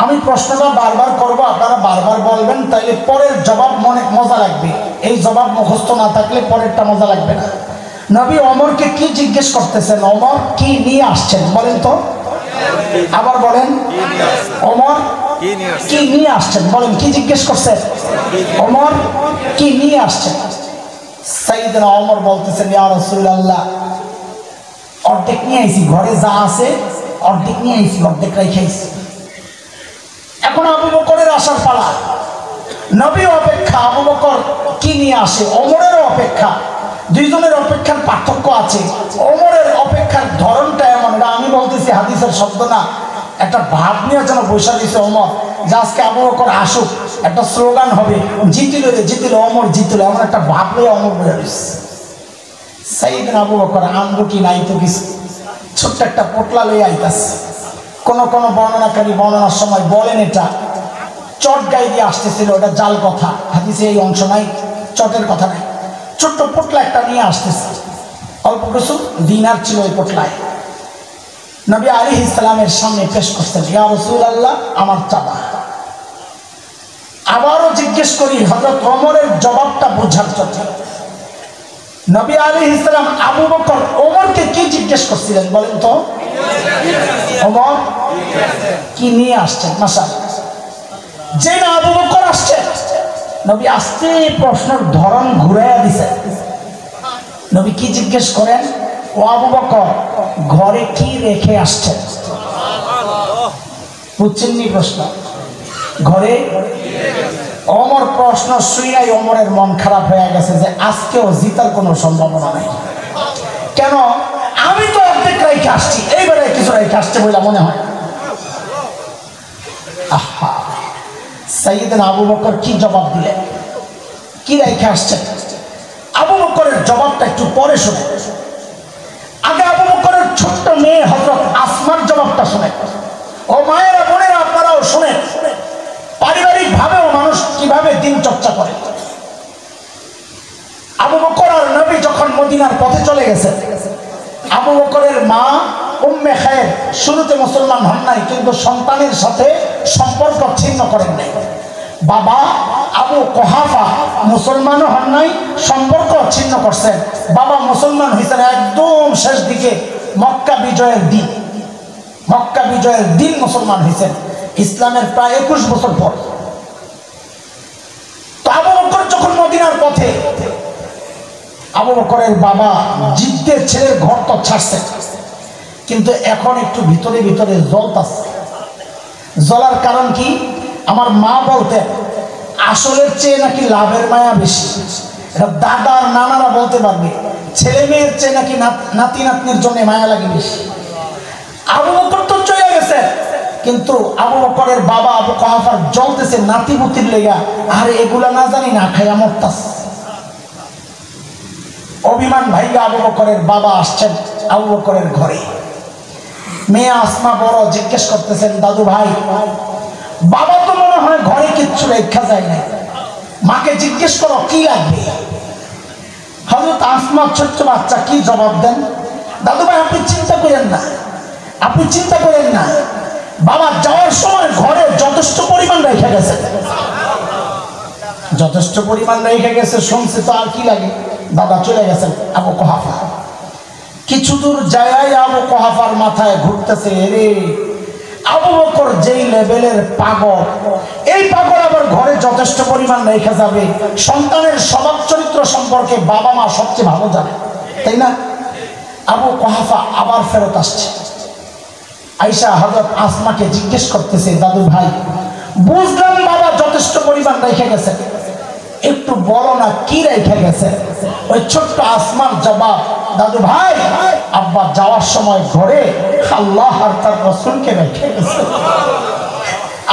আমি প্রশ্নটা বারবার করব, আপনারা বারবার বলবেন, তাইলে পরের জবাব মনে মজা লাগবে। এই জবাব মুখস্থ না থাকলে পরেরটা মজা লাগবে না। নবী ওমরকে কি জিজ্ঞেস করতেছেন? ওমর কি নিয়ে আসছেন? বলেন তো, আবার বলেন, ওমর কি নিয়ে আসছেন? বলেন, কি জিজ্ঞেস করছেন? ওমর কি নিয়ে আসছেন? সাইয়েদনা ওমর বলতেছেন, ইয়া রাসূলুল্লাহ অর্ধেক নিয়ে আইছি, ঘরে যা আছে অর্ধেক নিয়ে আইছি, অর্ধেক রেখে আইছি। এখন আবু বকরের আসার পালা। নবী অপেক্ষা, আবু বকর কি নিয়ে আসে ওমরের অপেক্ষা। দুইজনের অপেক্ষার পার্থক্য আছে। ওমরের অপেক্ষার ধরনটা এমন, এটা আমি বলতেছি হাদিসের শব্দ না, একটা ভাব নিয়ে যেন বৈশা দিছে ওমর, যে আজকে আবু বকর আসুক, একটা স্লোগান হবে, জিতিল রে জিতিল, ওমর জিতিল, এমন একটা ভাব নিয়ে ওমর বইয়া দিচ্ছে। সাইয়েদনা আবু বকর আমরুটি নাই তো কিছু, ছোট্ট একটা পোটলা লইয়া আইতাছে। কোন কোন বর্ণনাকারী বর্ণনার সময় বলেন এটা চট গায়ে দিয়ে আসতেছিল, এটা জাল কথা, হাদিসে এই অংশ নাই, চটের কথা নাই। ছোট্ট পোটলা একটা নিয়ে আসতেছে, অল্প কিছু দিনার ছিল ওই পোটলায়। নবী আলাইহিস সালামের সামনে পেশ করতেন, ইয়া রাসূলুল্লাহ আমার চাঁদা। আবারও জিজ্ঞেস করি হযরত ওমরের জবাবটা বোঝার জন্য। নবী আলাইহিস সালাম আবু বকর ওমরকে কি জিজ্ঞেস করছিলেন বলেন তো? ওমর কি নিয়ে আসছেন? মাশাআল্লাহ। যে না আবু বকর আসছে, নবী আস্তে প্রশ্নের ধরন ঘুরাইয়া দিছে। নবী কি জিজ্ঞেস করেন? ও আবু বকর, ঘরে কি রেখে আসছেন? বুঝছেননি প্রশ্ন? ঘরে ওমর প্রশ্ন শুনাই ওমরের মন খারাপ হয়ে গেছে যে আজকেও জিতার কোনো সম্ভাবনা নেই। কেন? আমি তো অর্ধেক রেখে আসছি, এইবারে কিছু রেখে আসছে বলে মনে হয়। আহা, সাইয়েদনা আবু বকর কি জবাব দিলেন? কি রেখে আসছেন? আবু বকরের জবাবটা একটু পরে শুনে। আগে আবু বকরের ছোট্ট মেয়ে হযরত আসমার জবাবটা শুনে। ও মায়েরা, বোনেরা, আপনারাও শুনেন পারিবারিক ভাবেও মানুষ কিভাবে দিন চর্চা করে। আবু বকর আর নবী যখন মদিনার পথে চলে গেছে, আবু বকরের মা উম্মে খায়ের শুরুতে মুসলমান হন নাই, কিন্তু সন্তানের সাথে সম্পর্ক ছিন্ন করেন নাই। বাবা আবু কুহাফা মুসলমানও হন নাই, সম্পর্ক ছিন্ন করছেন। বাবা মুসলমান হয়েছেন একদম শেষ দিকে, মক্কা বিজয়ের দিন। মক্কা বিজয়ের দিন মুসলমান হয়েছেন, ইসলামের প্রায় 21 বছর পর। তো আবু বকর যখন মদিনার পথে, আবু বকরের বাবা জিদ্দের ছেলের ঘর তো ছাড়ছে, কিন্তু এখন একটু ভিতরে ভিতরে জ্বলতাছে। জ্বলার কারণ কি? আমার মা বলতেন আসলের চেয়ে নাকি লাভের মায়া বেশি। এটা দাদা আর নানারা বলতে পারবে, ছেলে মেয়ের চেয়ে নাকি নাতি নাতনির জন্য মায়া লাগে বেশি। আবু বকর তো চলে গেছে, কিন্তু আবু বকরের বাবা আবু কুহাফার জ্বলতেছে নাতি পুতির লেগা। আর এগুলা না জানি না খাইয়া মরতাছে। অভিমান ভাইয়া আবু বকরের বাবা আসছেন আবু বকরের ঘরে। মেয়ে আসমা বড় জিজ্ঞেস করতেছেন, দাদু ভাই, বাবা তো মনে হয় ঘরে কিচ্ছু রেখা যায় না, মাকে জিজ্ঞেস করো কি লাগবে। হযরত আসমা ছোট্ট বাচ্চা কি জবাব দেন? দাদু ভাই, আপনি চিন্তা করেন না, আপনি চিন্তা করেন না, বাবা যাওয়ার সময় ঘরে যথেষ্ট পরিমাণ রেখে গেছে। যথেষ্ট পরিমাণ রেখে গেছে শুনছি তো আর কি লাগে। দাদা চলে গেছেন আবু কুহাফা। কিছু দূর যায় আবু কুহাফার মাথায় ঘুরতেছে, রে আবু বকর যেই লেভেলের পাগল, এই পাগল আবার ঘরে যথেষ্ট পরিমাণ রেখে যাবে। সন্তানের স্বভাব চরিত্র সম্পর্কে বাবা মা সবচেয়ে ভালো জানে, তাই না? আবু কুহাফা আবার ফেরত আসছে। আয়েশা হযরত আসমাকে জিজ্ঞেস করতেছে, দাদু ভাই, বুঝলাম বাবা যথেষ্ট পরিমাণ রেখে গেছে, একটু বলো না কি রেখে গেছে। ওই ছোট্ট আসমার জবাব, দাদু ভাই, আব্বা যাওয়ার সময় ঘরে আল্লাহ আর তার রাসূলকে রেখে গেছে।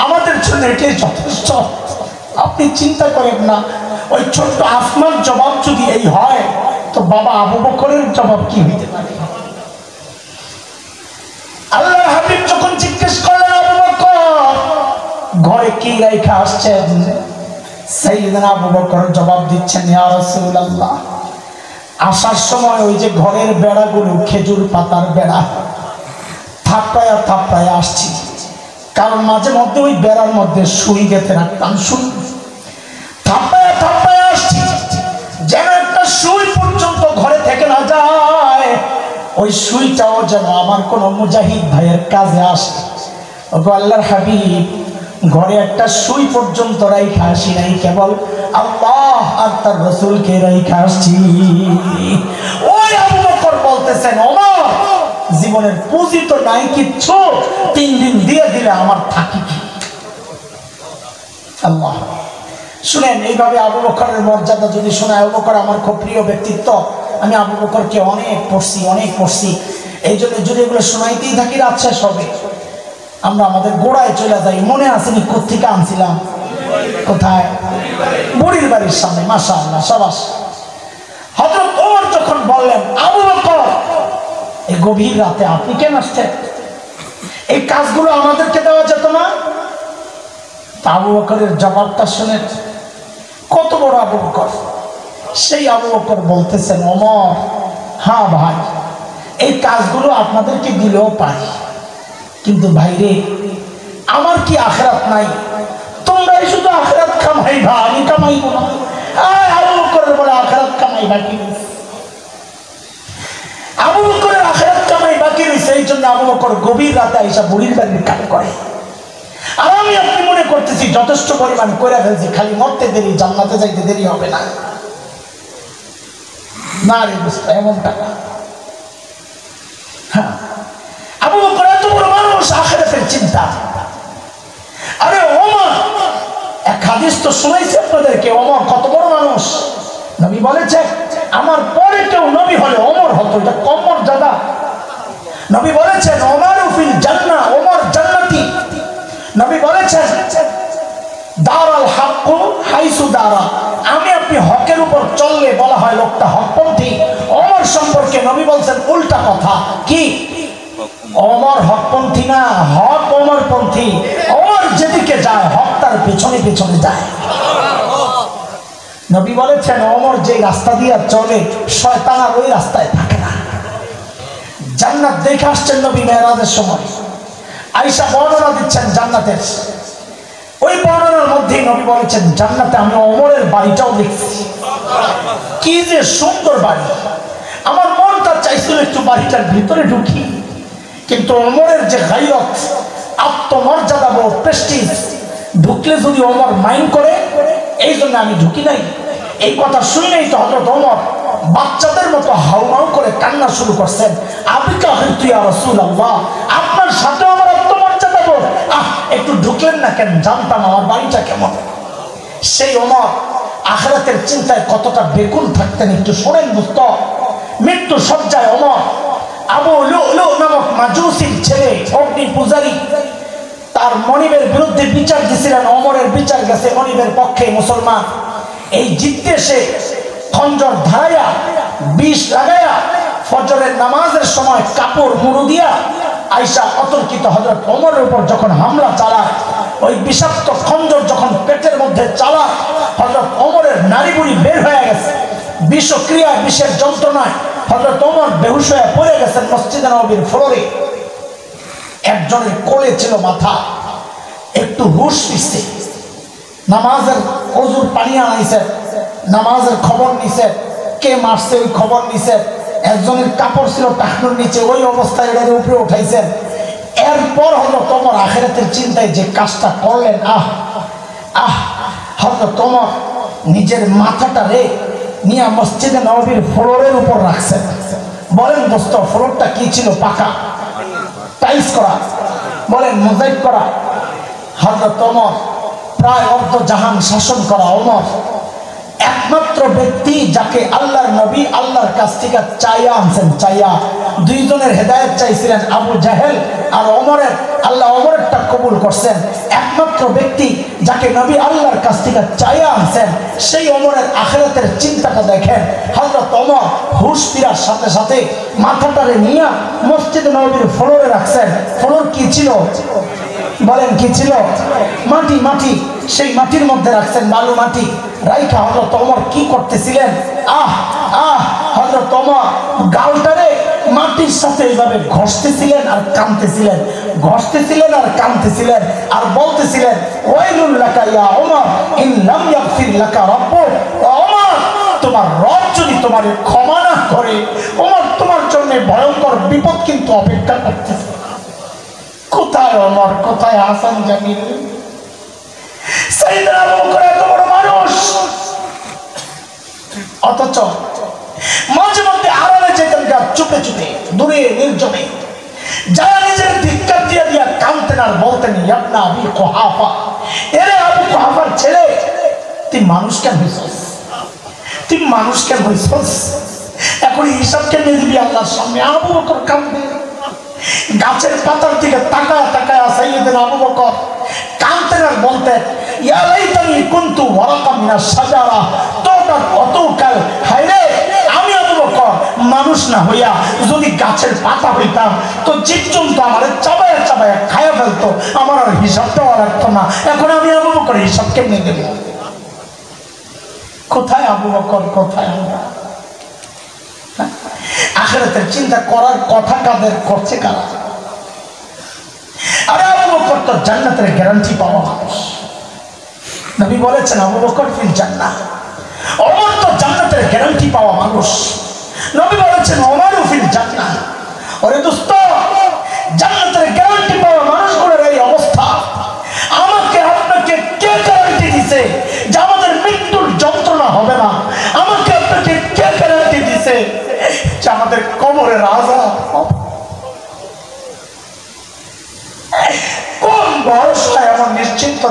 আমাদের জন্য এটাই যথেষ্ট, আপনি চিন্তা করেন না। ওই ছোট্ট আসমার জবাব যদি এই হয়, তো বাবা আবু বকরের জবাব কি হইতে পারে? আল্লাহ হাবিব যখন জিজ্ঞেস করলেন, আবু বকর ঘরে কি রেখে আসছেন, সাইয়েদনা আবু বকর জবাব দিচ্ছেন, ইয়া রাসূলুল্লাহ, আসার সময় ওই যে ঘরের বেড়াগুলো খেজুর পাতার বেড়া, থাপ্পায়া থাপ্পায়া আসছি, কারণ মাঝে মধ্যে ওই বেড়ার মধ্যে সুই গেঁথে রাখতাম, সুই থাপ্পায়া থাপ্পায়া আসছি, যেন একটা সুই পর্যন্ত ঘরে থেকে না যায়, ওই সুইটাও যেন আমার কোন মুজাহিদ ভাইয়ের কাজে আসে। ওগো আল্লাহর হাবিব, ঘরে একটা সুই পর্যন্ত রাইখা আসি নাই, কেবল আল্লাহ আর তার রাসূলকে রাইখা আসছি। ওই আবু বকর বলতেছেন, ওমর জীবনের পুঁজি তো নাই কিচ্ছু, 3 দিন দিয়ে দিলে আমার থাকি কি? আল্লাহ শুনেন, এইভাবে আবু বকরের মর্যাদা যদি শোনায়, আবু বকর আমার খুব প্রিয় ব্যক্তিত্ব, আমি আবু বকরকে অনেক পড়ছি। এই জন্য যদি এগুলো শোনাইতেই থাকি রাত শেষ হবে। আমরা আমাদের গোড়ায় চলে যাই। মনে আসেনি কোত্থেকে আনছিলাম? কোথায়? বুড়ির বাড়ির সামনে। মাশাআল্লাহ, সাবাস। হযরত ওমর যখন বললেন, আবু বকর এই গভীর রাতে আপনি কেন আসছেন? এই কাজগুলো আমাদেরকে দেওয়া যেত না? আবু বকরের জবাবটা শুনে, কত বড় আবু বকর! সেই আবু বকর বলতেছেন, ওমর হ্যাঁ ভাই, এই কাজগুলো আপনাদেরকে দিলেও পারি, কিন্তু ভাইরে আমার কি আখিরাত নাই? তোমরাই শুধু আখিরাত কামাইবা, আমি কামাইব না। আবু বকরের বলে আখিরাত কামাই বাকি রয়েছে। আবু বকরের আখিরাত কামাই বাকি রয়েছে, এই জন্য আবু বকর বকর গভীর রাতে আইসা বুড়ির বাড়ির কাজ করে। আর আমি আপনি মনে করতেছি যথেষ্ট পরিমাণ করে ফেলছি, খালি মরতে দেরি, জান্নাতে যাইতে দেরি হবে না। না রে দোস্ত, এমনটা না। হ্যাঁ, আবু বকর এত বড় মানুষ, আখিরাতের চিন্তা। আরে ওমর, এক হাদিস তো শুনাইছি আপনাদেরকে, ওমর কত বড় মানুষ। নবী বলেছে আমার পরে কেউ নবী হলে ওমর হতো, এটা কম মর্যাদা। নবী বলেছেন ওমরু ফিল জান্নাহ, ওমর জান্নাতি। নবী বলেছেন দারাল হাক্কু হাইসু দারা, আমি আপনি হকের উপর চললে বলা হয় লোকটা হকপন্থী। ওমর সম্পর্কে নবী বলছেন উল্টা কথা, কি ওমর হকপন্থী না, হক ওমরপন্থী। ওমর যেদিকে যায় হক তার পেছনে পেছনে যায়। নবী বলেছেন ওমর যে রাস্তা দিয়ে চলে শয়তান আর ওই রাস্তায় থাকে না। জান্নাত দেখে আসছেন নবী মেরাজের সময়, আয়েশা বর্ণনা দিচ্ছেন জান্নাতের। ওই বর্ণনার মধ্যেই নবী বলেছেন জান্নাতে আমি ওমরের বাড়িটাও দেখছি, কি যে সুন্দর বাড়ি। আমার মনটা চাইছিল একটু বাড়িটার ভিতরে ঢুকি, কিন্তু ওমরের যে গায়রত, আত্মমর্যাদা বোধ, প্রেস্টিজ, ঢুকলে যদি ওমর মাইন্ড করে, এই জন্য আমি ঢুকি নাই। এই কথা শুনেই তো হযরত ওমর বাচ্চাদের মতো হাউমাউ করে কান্না শুরু করছেন, আবিকা হিতু ইয়া রাসূলুল্লাহ, আপনার সাথে আমার আত্মমর্যাদা বোধ, একটু ঢুকলেন না কেন, জানতাম আমার বাড়িটা কেমন। সেই ওমর আখিরাতের চিন্তায় কতটা বেকুল থাকতেন একটু শোনেন দোস্ত। মৃত্যু সজ্জায় ওমর আবু লুলু নামক মাজুসির ছেলে, অগ্নি পূজারী, তার মনিবের বিরুদ্ধে বিচার দিয়েছিলেন। ওমরের বিচার গেছে মনিবের পক্ষে, মুসলমান। এই জিততে সে খঞ্জর ধারাইয়া, বিষ লাগাইয়া, ফজরের নামাজের সময় কাপড় মুড়ু দিয়া আয়েশা অতর্কিত হযরত ওমরের উপর যখন হামলা চালায়, ওই বিষাক্ত খঞ্জর যখন পেটের মধ্যে চালায়, হযরত ওমরের নাড়ি বুড়ি বের হয়ে গেছে। বিষক্রিয়া, বিষের যন্ত্রণায় হযরত ওমর বেহুশ হয়ে পড়ে গেছেন মসজিদে নববীর ফ্লোরে। একজনের কোলে ছিল মাথা, একটু হুশ ফিরছে, নামাজের ওযুর পানি আনাইছে, নামাজের খবর নিছে, কে মারছে ওই খবর নিছে। একজনের কাপড় ছিল টাকনুর নিচে, ওই অবস্থায় এটার উপরে উঠাইছেন। এরপর হযরত ওমর আখিরাতের চিন্তায় যে কাজটা করলেন, হযরত ওমর নিজের মাথাটা নিয়ে মসজিদে নববীর ফ্লোরের উপর রাখছেন। বলেন দোস্ত, ফ্লোরটা কি ছিল? পাকা, টাইলস করা, বলেন মোজাইক করা। হযরত ওমর প্রায় অর্ধ জাহান শাসন করা ওমর, একমাত্র ব্যক্তি যাকে আল্লাহর নবী আল্লাহর কাছ থেকে চাইয়া আনছেন। চাইয়া দুইজনের হেদায়েত চাইছিলেন, আবু জাহেল আর ওমরের। আল্লাহ ওমরেরটা কবুল করছেন। একমাত্র ব্যক্তি যাকে নবী আল্লাহর কাছ থেকে চাইয়া আনছেন, সেই ওমরের আখিরাতের চিন্তাটা দেখেন। হযরত ওমর হুশ ফিরার সাথে সাথে মাথাটারে নিয়ে মসজিদে নববীর ফ্লোরে রাখছেন। ফ্লোর কি ছিল? বলেন কি ছিল? মাটি। মাটি, সেই মাটির মধ্যে রাখছেন, বালু মাটি রাইখা হযরত ওমর কি করতেছিলেন? হযরত ওমর গালটারে মাটির সাথে এইভাবে ঘষতেছিলেন আর কাঁদতেছিলেন, ঘষতেছিলেন আর কাঁদতেছিলেন, আর বলতেছিলেন ওয়াইলুল লাকা ইয়া ওমর ইন লাম ইয়াগফির লাকা রাব্বুক। ওমর, তোমার রব যদি তোমার ক্ষমা না করে, ওমর তোমার জন্য ভয়ঙ্কর বিপদ কিন্তু অপেক্ষা করতেছে। কোথায় ওমর, কোথায় হাসান জামিল? সাইয়েদনা আবু বকর এত বড় মানুষ, অথচ মাঝে মধ্যে আড়ালে যেতেন, চুপে চুপে, দূরে নির্জনে, যারা নিজের ধিক্কার দিয়া দিয়া কাঁদতেন আর বলতেন ইবনা আবি কুহাফা, এরে আবু কুহাফার ছেলে, তুই মানুষ কেন হইছস? তুই মানুষ কেন হইছস? এখন হিসাব কেমনে দিবি আল্লাহর সামনে? আবু বকর কাঁদবে, গাছের পাতার দিকে তাকায় তাকায় সাইয়েদনা আবু বকর কাঁদতেন আর বলতেন ইয়া লাইতানি কুনতু ওয়ারাকা মিনাশ শাজারা তাওবাত অতকাল। হায়রে, আমি আবু বকর মানুষ না হইয়া যদি গাছের পাতা হইতাম তো জীবজন্তু আমারে চাবায়া চাবায়া খায়া ফেলতো, আমার আর হিসাব দেওয়া লাগতো না। এখন আমি আবু বকর হিসাব কেমনে দেব? কোথায় আবু বকর, কোথায় আমরা? আখিরাতের চিন্তা করার কথা কাদের করছে কারা? আরে আবু বকর তো জান্নাতের গ্যারান্টি পাওয়া মানুষ। নবী বলেছেন আবু বকর ফিল জান্নাহ, ওমর তো জান্নাতের গ্যারান্টি পাওয়া মানুষ। নবী বলেছেন ওমর ফিল জান্নাহ। ওরে দোস্ত, জান্নাত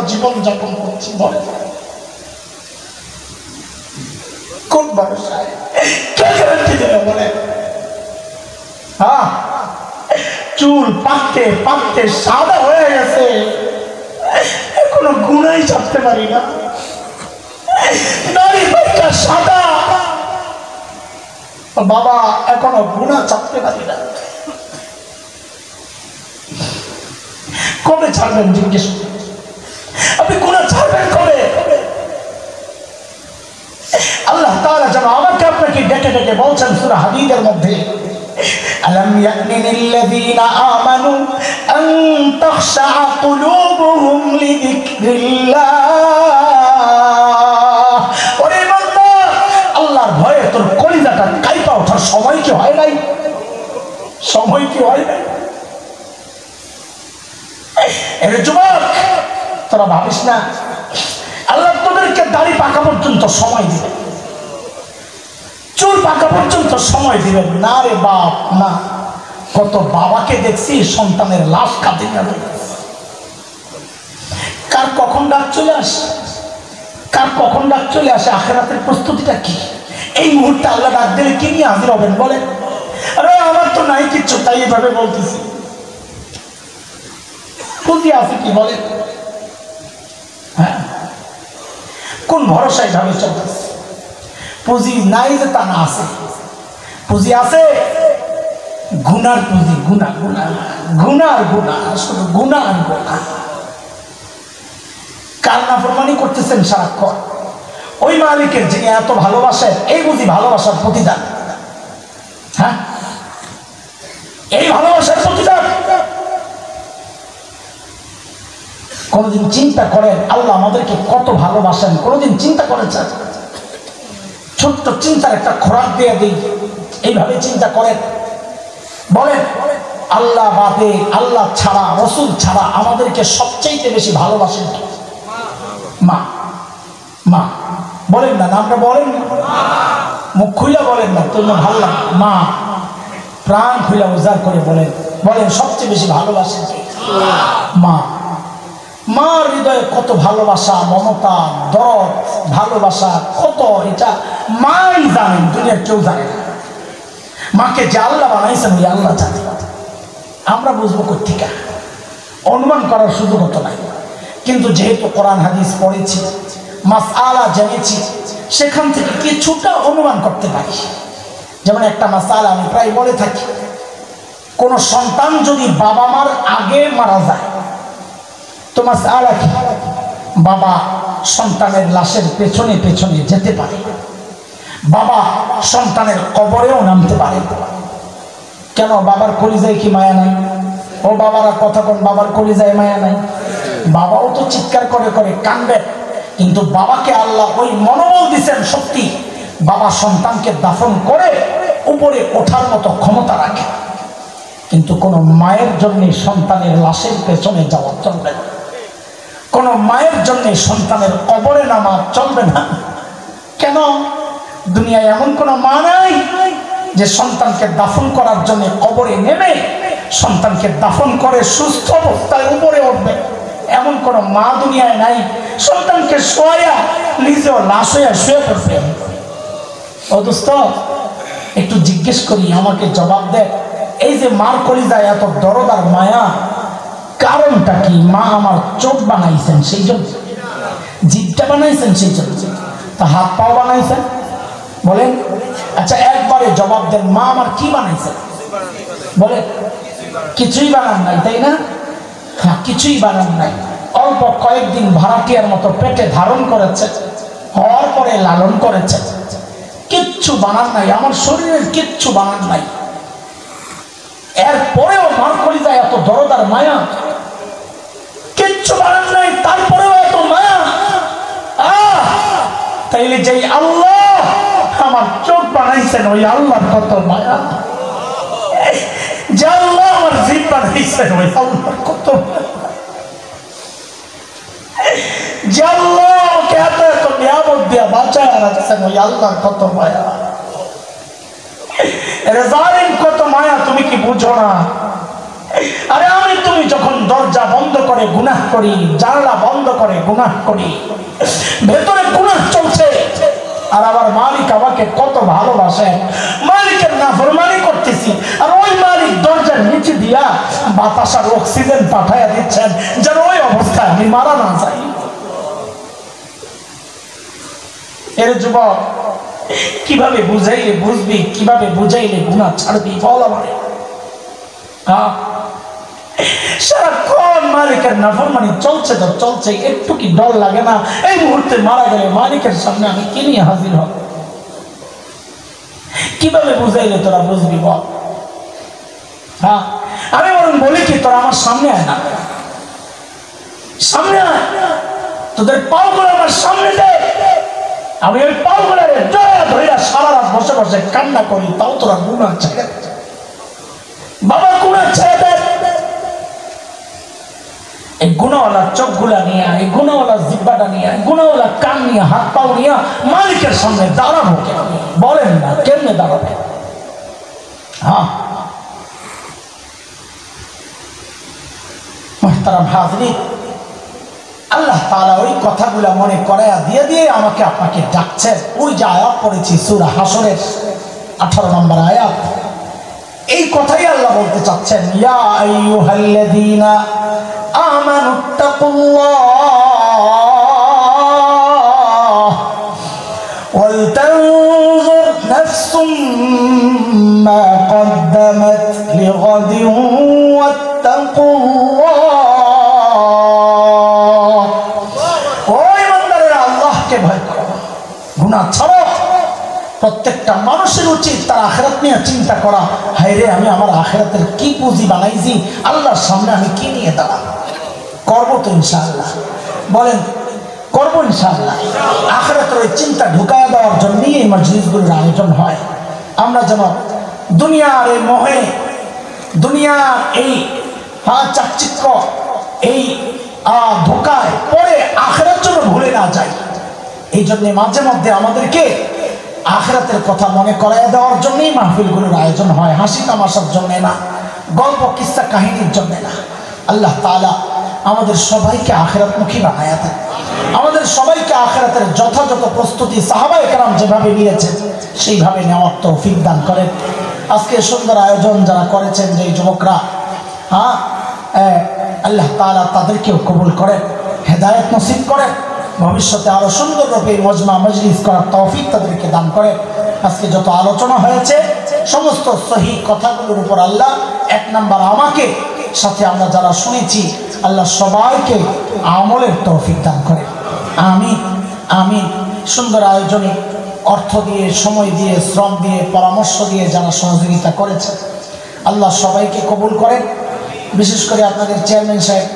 জীবন যাপন করছি? বলে কোন ভরসায়? কে গ্যারান্টি দেবে বলে? হ্যাঁ, চুল পাকতে পাকতে সাদা হয়ে গেছে, এখনো গুনাই চাপতে পারি না। নারী বাচ্চা সাদা, বাবা এখনো গুনাহ চাপতে পারি না। কবে ছাড়বেন জিজ্ঞেস? আপনি গুনাহ ছাড়বেন কবে? আল্লাহ তাআলা যেন আমাকে আপনাকে ডেকে ডেকে বলছেন সূরা হাদীদের মধ্যে, আলাম ইয়ানিল্লাযীনা আমানু আন তাখশা কুলুবুহুম লিযিকরিল্লাহ। ওরে বান্দা, আল্লাহর ভয়ে তোর কলিজাটা কাঁপা ওঠার সময় কি হয় নাই? সময় কি হয় নাই? এর যুবক, তোরা ভাবিস না আল্লাহ তোদেরকে দাড়ি পাকা পর্যন্ত সময় দিবেন, চুল পাকা পর্যন্ত সময় দিবেন না রে বাপ না। কত বাবাকে দেখছি সন্তানের লাশ কাঁদে না, কার কখন ডাক চলে আসে, কার কখন ডাক চলে আসে। আখিরাতের প্রস্তুতিটা কি? এই মুহূর্তে আল্লাহ ডাক দিলে কি নিয়ে হাজির হবেন বলেন? আরে আমার তো নাই কিচ্ছু, তাই এভাবে বলতেছি। পুঁজি আছে কি বলে? হ্যাঁ, কোন ভরসায় ভাবে চলতেছে? পুঁজি নাই যে তা না, আছে পুঁজি, আছে গুনার পুঁজি, গুনা গুনা গুনার গুনা, শুধু গুনা আর গুনা। কার নাফরমানি করতেছেন সারাক্ষণ? ওই মালিকের যিনি এত ভালোবাসেন, এই বুঝি ভালোবাসার প্রতিদান? হ্যাঁ, এই ভালোবাসার প্রতিদান? কোনদিন চিন্তা করেন আল্লাহ আমাদেরকে কত ভালোবাসেন? কোনদিন চিন্তা করেছেন? ছোট্ট চিন্তার একটা খোরাক দিয়ে দিই, এইভাবে চিন্তা করেন। বলেন, আল্লাহ বাদে, আল্লাহ ছাড়া, রসুল ছাড়া আমাদেরকে সবচাইতে বেশি ভালোবাসেন মা। মা বলেন না, নামটা বলেন না, মুখ খুইলা বলেন না, তোর ভালো লাগে মা, প্রাণ খুইলা উজাড় করে বলেন, বলেন সবচেয়ে বেশি ভালোবাসেন মা। মার হৃদয়ে কত ভালোবাসা, মমতা, দরদ, ভালোবাসা কত, এটা মাই জানেন, দুনিয়ার কেউ জানে না। মাকে যে আল্লাহ বানাইছেন ওই আল্লাহ জানে, আমরা বুঝবো কোথেকে? অনুমান করার সুযোগ হতো নাই। কিন্তু যেহেতু কোরআন হাদিস পড়েছি, মাসআলা জেনেছি, সেখান থেকে কিছুটা অনুমান করতে পারি। যেমন একটা মাসআলা আমি প্রায় বলে থাকি, কোন সন্তান যদি বাবা মার আগে মারা যায় তো মাসআলা কি? বাবা সন্তানের লাশের পেছনে পেছনে যেতে পারে, বাবা সন্তানের কবরেও নামতে পারে। কেন? বাবার কলিজায় কি মায়া নাই? ও বাবারা কথা কোন, বাবার কলিজায় মায়া নাই? বাবাও তো চিৎকার করে করে কাঁদবে, কিন্তু বাবাকে আল্লাহ ওই মনোবল দিচ্ছেন, সত্যি বাবা সন্তানকে দাফন করে উপরে ওঠার মতো ক্ষমতা রাখে। কিন্তু কোন মায়ের জন্য সন্তানের লাশের পেছনে যাওয়া চলবে না, কোন মায়ের জন্য সন্তানের কবরে নামা চলবে না। কেন? দুনিয়ায় এমন কোন মা নাই যে সন্তানকে দাফন করার জন্য কবরে নেমে সন্তানকে দাফন করে সুস্থ অবস্থায় উপরে উঠবে, এমন কোন মা দুনিয়ায় নাই। সন্তানকে শোয়া নিজেও লাশ হয়ে শুয়ে পড়বে। ও দোস্ত, একটু জিজ্ঞেস করি, আমাকে জবাব দে, এই যে মার কলিজায় এত দরদ আর মায়া, কারণটা কি? মা আমার চোখ বানাইছেন সেই জন্য, জিভটা বানাইছেন সেই জন্য, তা হাত পাও বানাইছেন? বলেন, আচ্ছা একবারে জবাব দেন, মা আমার কি বানাইছেন? বলেন, কিছুই বানান নাই, তাই না? হ্যাঁ, কিছুই বানান নাই। অল্প কয়েকদিন ভাড়াটিয়ার মতো পেটে ধারণ করেছে, হওয়ার পরে লালন করেছে, কিচ্ছু বানান নাই, আমার শরীরের কিচ্ছু বানান নাই। এরপরেও মার কলিজায় এত দরদ আর মায়া, কিচ্ছু বানান নাই, তারপরেও এত মায়া। তাইলে যেই আল্লাহ আমার চোখ বানাইছেন ওই আল্লাহর কত মায়া, যে আল্লাহ আমার জিভ বানাইছেন ওই আল্লাহর কত মায়া, যে আল্লাহ আমাকে এত এত নিয়ামত দিয়া বাঁচায় রাখছেন ওই আল্লাহর কত মায়া। জালিম কত মায়া, তুমি কি বুঝো না? আরে আমি তুমি যখন দরজা বন্ধ করে গুনাহ করি, জানলা বন্ধ করে গুনাহ করি, ভেতরে গুনাহ চলছে, আর আবার মালিক আমাকে কত ভালোবাসেন, মালিকের নাফরমানি করতেছি, আর ওই মালিক দরজার নিচে দিয়া বাতাস আর অক্সিজেন পাঠাইয়া দিচ্ছেন যেন ওই অবস্থায় আমি মারা না যাই। এর যুবক কিভাবে বুঝাইলে বুঝবি, কিভাবে বুঝাইলে গুনাহ ছাড়বি বল আমারে? সারাক্ষণ মালিকের নাফরমানি চলছে তো চলছে, একটু কি ডর লাগে না এই মুহূর্তে মারা গেলে মালিকের সামনে আমি কি নিয়ে হাজির হব? কিভাবে বুঝাইলে তোরা বুঝবি বল? হ্যাঁ, আমি বরং বলি কি, তোরা আমার সামনে আয় না, সামনে আয়, তোদের পাওগুলো আমার সামনে দে, আমি ওই পাওগুলো জয়া ধরিয়া সারা রাত বসে বসে কান্না করি, তাও তোরা গুনাহ ছেড়ে দে বাবা, গুনাহ ছেড়ে দে। এই গুনাহওয়ালা চোখগুলা নিয়ে, এই গুনাহওয়ালা জিহ্বাটা নিয়ে, গুনাহওয়ালা কান নিয়ে, হাত পাও নিয়ে মালিকের সামনে দাঁড়াবো বলেন না? কেমনে দাঁড়াবে? হ্যাঁ মুহতারাম হাজরিন, আল্লাহ তাআলা ওই কথাগুলা মনে করায়া দিয়ে দিয়ে আমাকে আপনাকে ডাকছেন। ওই যে আয়াত পড়েছি সূরা হাসরের 18 নম্বর আয়াত, এই কথাই আল্লাহ বলতে চাচ্ছেন, ইয়া আইয়ুহাল্লাযীনা আমানুত্তাকুল্লাহ ওয়াল তানজুর নাফসুম মা কদ্দামাত লিগাদিন ওয়াত্তাকুল্লাহ। ওই বান্দারা আল্লাহকে ভয় করো, গুনাহ ছাড়ো। প্রত্যেকটা মানুষের উচিত তার আখিরাত নিয়ে চিন্তা করা, হায় রে আমি আমার আখিরাতের কি পুঁজি বানাইছি, আল্লাহর সামনে আমি কি নিয়ে দাঁড়াবো? করবো তো ইনশাআল্লাহ, বলেন করবো ইনশাআল্লাহ। আখিরাতের ওই চিন্তা ঢুকায়া দেওয়ার জন্যই এই মজলিসগুলোর আয়োজন হয়। আমরা যেন দুনিয়ার এই মোহে, দুনিয়ার এই চাকচিক্য, এই ধোকায় পরে আখিরাত যেন ভুলে না যায়। এই জন্য মাঝে মধ্যে আমাদেরকে আখিরাতের কথা মনে করাইয়া দেওয়ার জন্যই মাহফিলগুলোর আয়োজন হয়, হাসি তামাশার জন্য না, গল্প কিস্সা কাহিনীর জন্য না। আল্লাহ তাআলা আমাদের সবাইকে আখিরাতমুখী বানায়া দেন, আমাদের সবাইকে আখিরাতের যথাযথ প্রস্তুতি সাহাবায়ে কেরাম যেভাবে নিয়েছেন সেইভাবে নেওয়ার তৌফিক দান করেন। আজকে সুন্দর আয়োজন যারা করেছেন, যে যুবকরা, আল্লাহ তাআলা তাদেরকেও কবুল করেন, হেদায়েত নসিব করেন, ভবিষ্যতে আরো সুন্দররূপে মজমা মজলিস করার তৌফিক তাদেরকে দান করেন। আজকে যত আলোচনা হয়েছে সমস্ত সহিহ কথাগুলোর উপর আল্লাহ এক নাম্বার আমাকে, সাথে আমরা যারা শুনেছি, আল্লাহ সবাইকে আমলের তৌফিক দান করেন। আমিন আমিন। সুন্দর আয়োজনে অর্থ দিয়ে, সময় দিয়ে, শ্রম দিয়ে, পরামর্শ দিয়ে যারা সহযোগিতা করেছে, আল্লাহ সবাইকে কবুল করেন। বিশেষ করে আপনাদের চেয়ারম্যান সাহেব,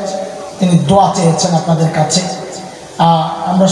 তিনি দোয়া চেয়েছেন আপনাদের কাছে। আমরা